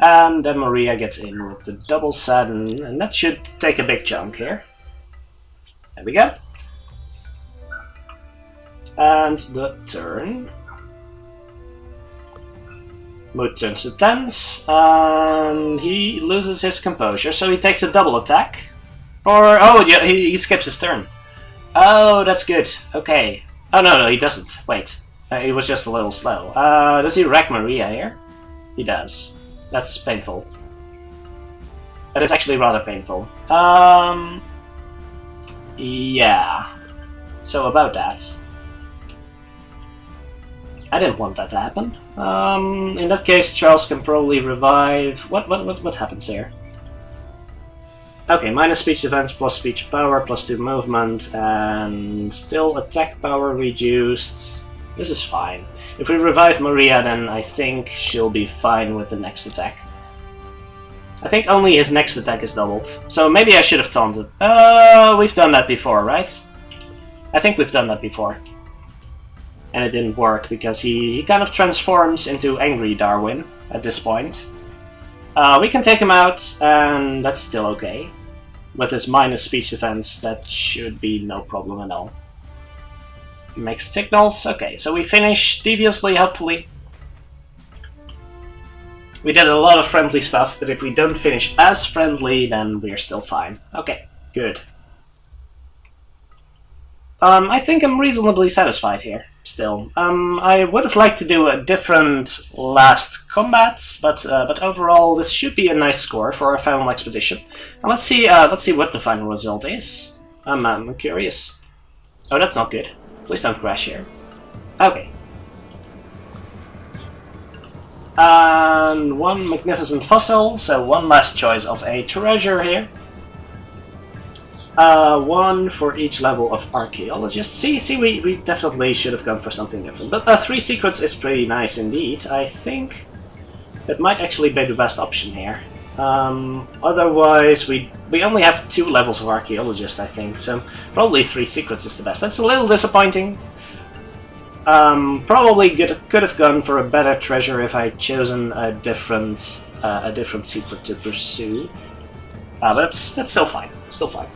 And then Maria gets in with the double sadden, and that should take a big chunk here. There we go. And the turn. Mood turns to tense, and he loses his composure, so he takes a double attack. Or, oh, yeah, he skips his turn. Oh, that's good. Okay. Oh, no, he doesn't. Wait. He was just a little slow. Does he wreck Maria here? He does. That's painful. That is actually rather painful. Yeah. So about that. I didn't want that to happen. In that case, Charles can probably revive... What happens here? Okay, minus speech defense, plus speech power, plus 2 movement, and still attack power reduced. This is fine. If we revive Maria, then I think she'll be fine with the next attack. I think only his next attack is doubled, so maybe I should have taunted. We've done that before, right? I think we've done that before. And it didn't work, because he kind of transforms into Angry Darwin at this point. We can take him out, and that's still okay. With his minus speech defense, that should be no problem at all. Makes signals. Okay, so we finish deviously, hopefully. We did a lot of friendly stuff, but if we don't finish as friendly, then we're still fine. Okay, good. I think I'm reasonably satisfied here, still. I would have liked to do a different last combat, but overall this should be a nice score for our final expedition. And let's see what the final result is. I'm curious. Oh, that's not good. Please don't crash here. Okay. And one magnificent fossil, so one last choice of a treasure here. One for each level of archaeologist. See, we definitely should have gone for something different. But 3 secrets is pretty nice indeed. I think that might actually be the best option here. Otherwise, we only have 2 levels of archaeologist, I think. So probably 3 secrets is the best. That's a little disappointing. Probably could have gone for a better treasure if I'd chosen a different secret to pursue. But that's still fine. Still fine.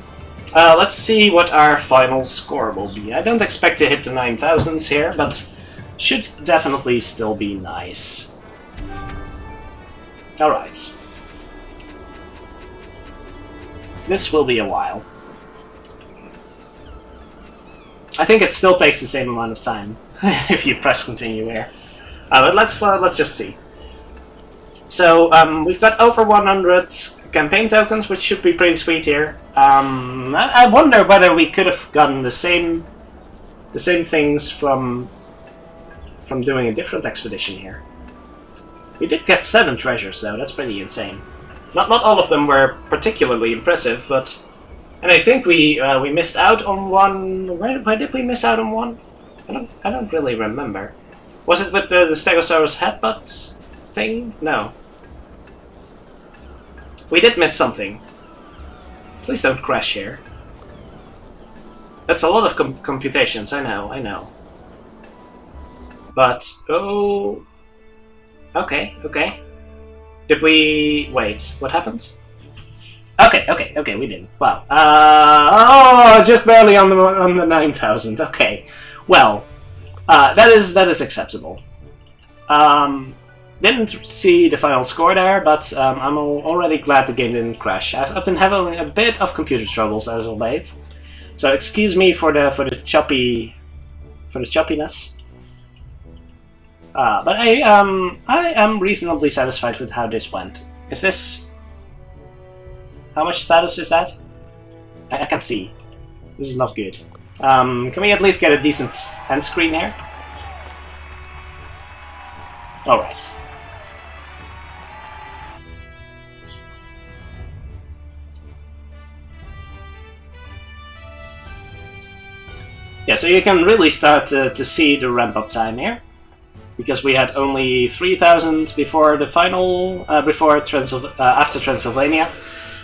Let's see what our final score will be. I don't expect to hit the 9,000s here, but should definitely still be nice. Alright. This will be a while. I think it still takes the same amount of time if you press continue here. But let's just see. So we've got over 100 campaign tokens, which should be pretty sweet here. I wonder whether we could have gotten the same things from doing a different expedition here. We did get 7 treasures though. That's pretty insane. Not all of them were particularly impressive, but and I think we missed out on one. Why did we miss out on one? I don't really remember. Was it with the Stegosaurus headbutt thing? No. We did miss something. Please don't crash here. That's a lot of computations, I know. But, oh... Okay. Did we... wait, what happened? Okay, we didn't. Wow. Oh, just barely on the 9,000. Okay. Well, that is acceptable. Didn't see the final score there, but I'm already glad the game didn't crash. I've been having a bit of computer troubles as of late, so excuse me for the choppiness. But I am reasonably satisfied with how this went. Is this... how much status is that? I can't see. This is not good. Can we at least get a decent end screen here? Alright. Yeah, so you can really start to see the ramp-up time here. Because we had only 3,000 before the final, after Transylvania.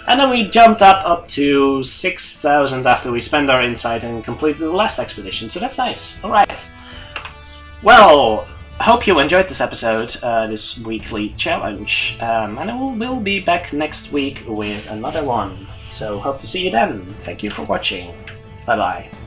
And then we jumped up to 6,000 after we spent our insight and completed the last expedition, so that's nice. Alright. Well, I hope you enjoyed this episode, this weekly challenge. And we'll be back next week with another one. So hope to see you then. Thank you for watching. Bye bye.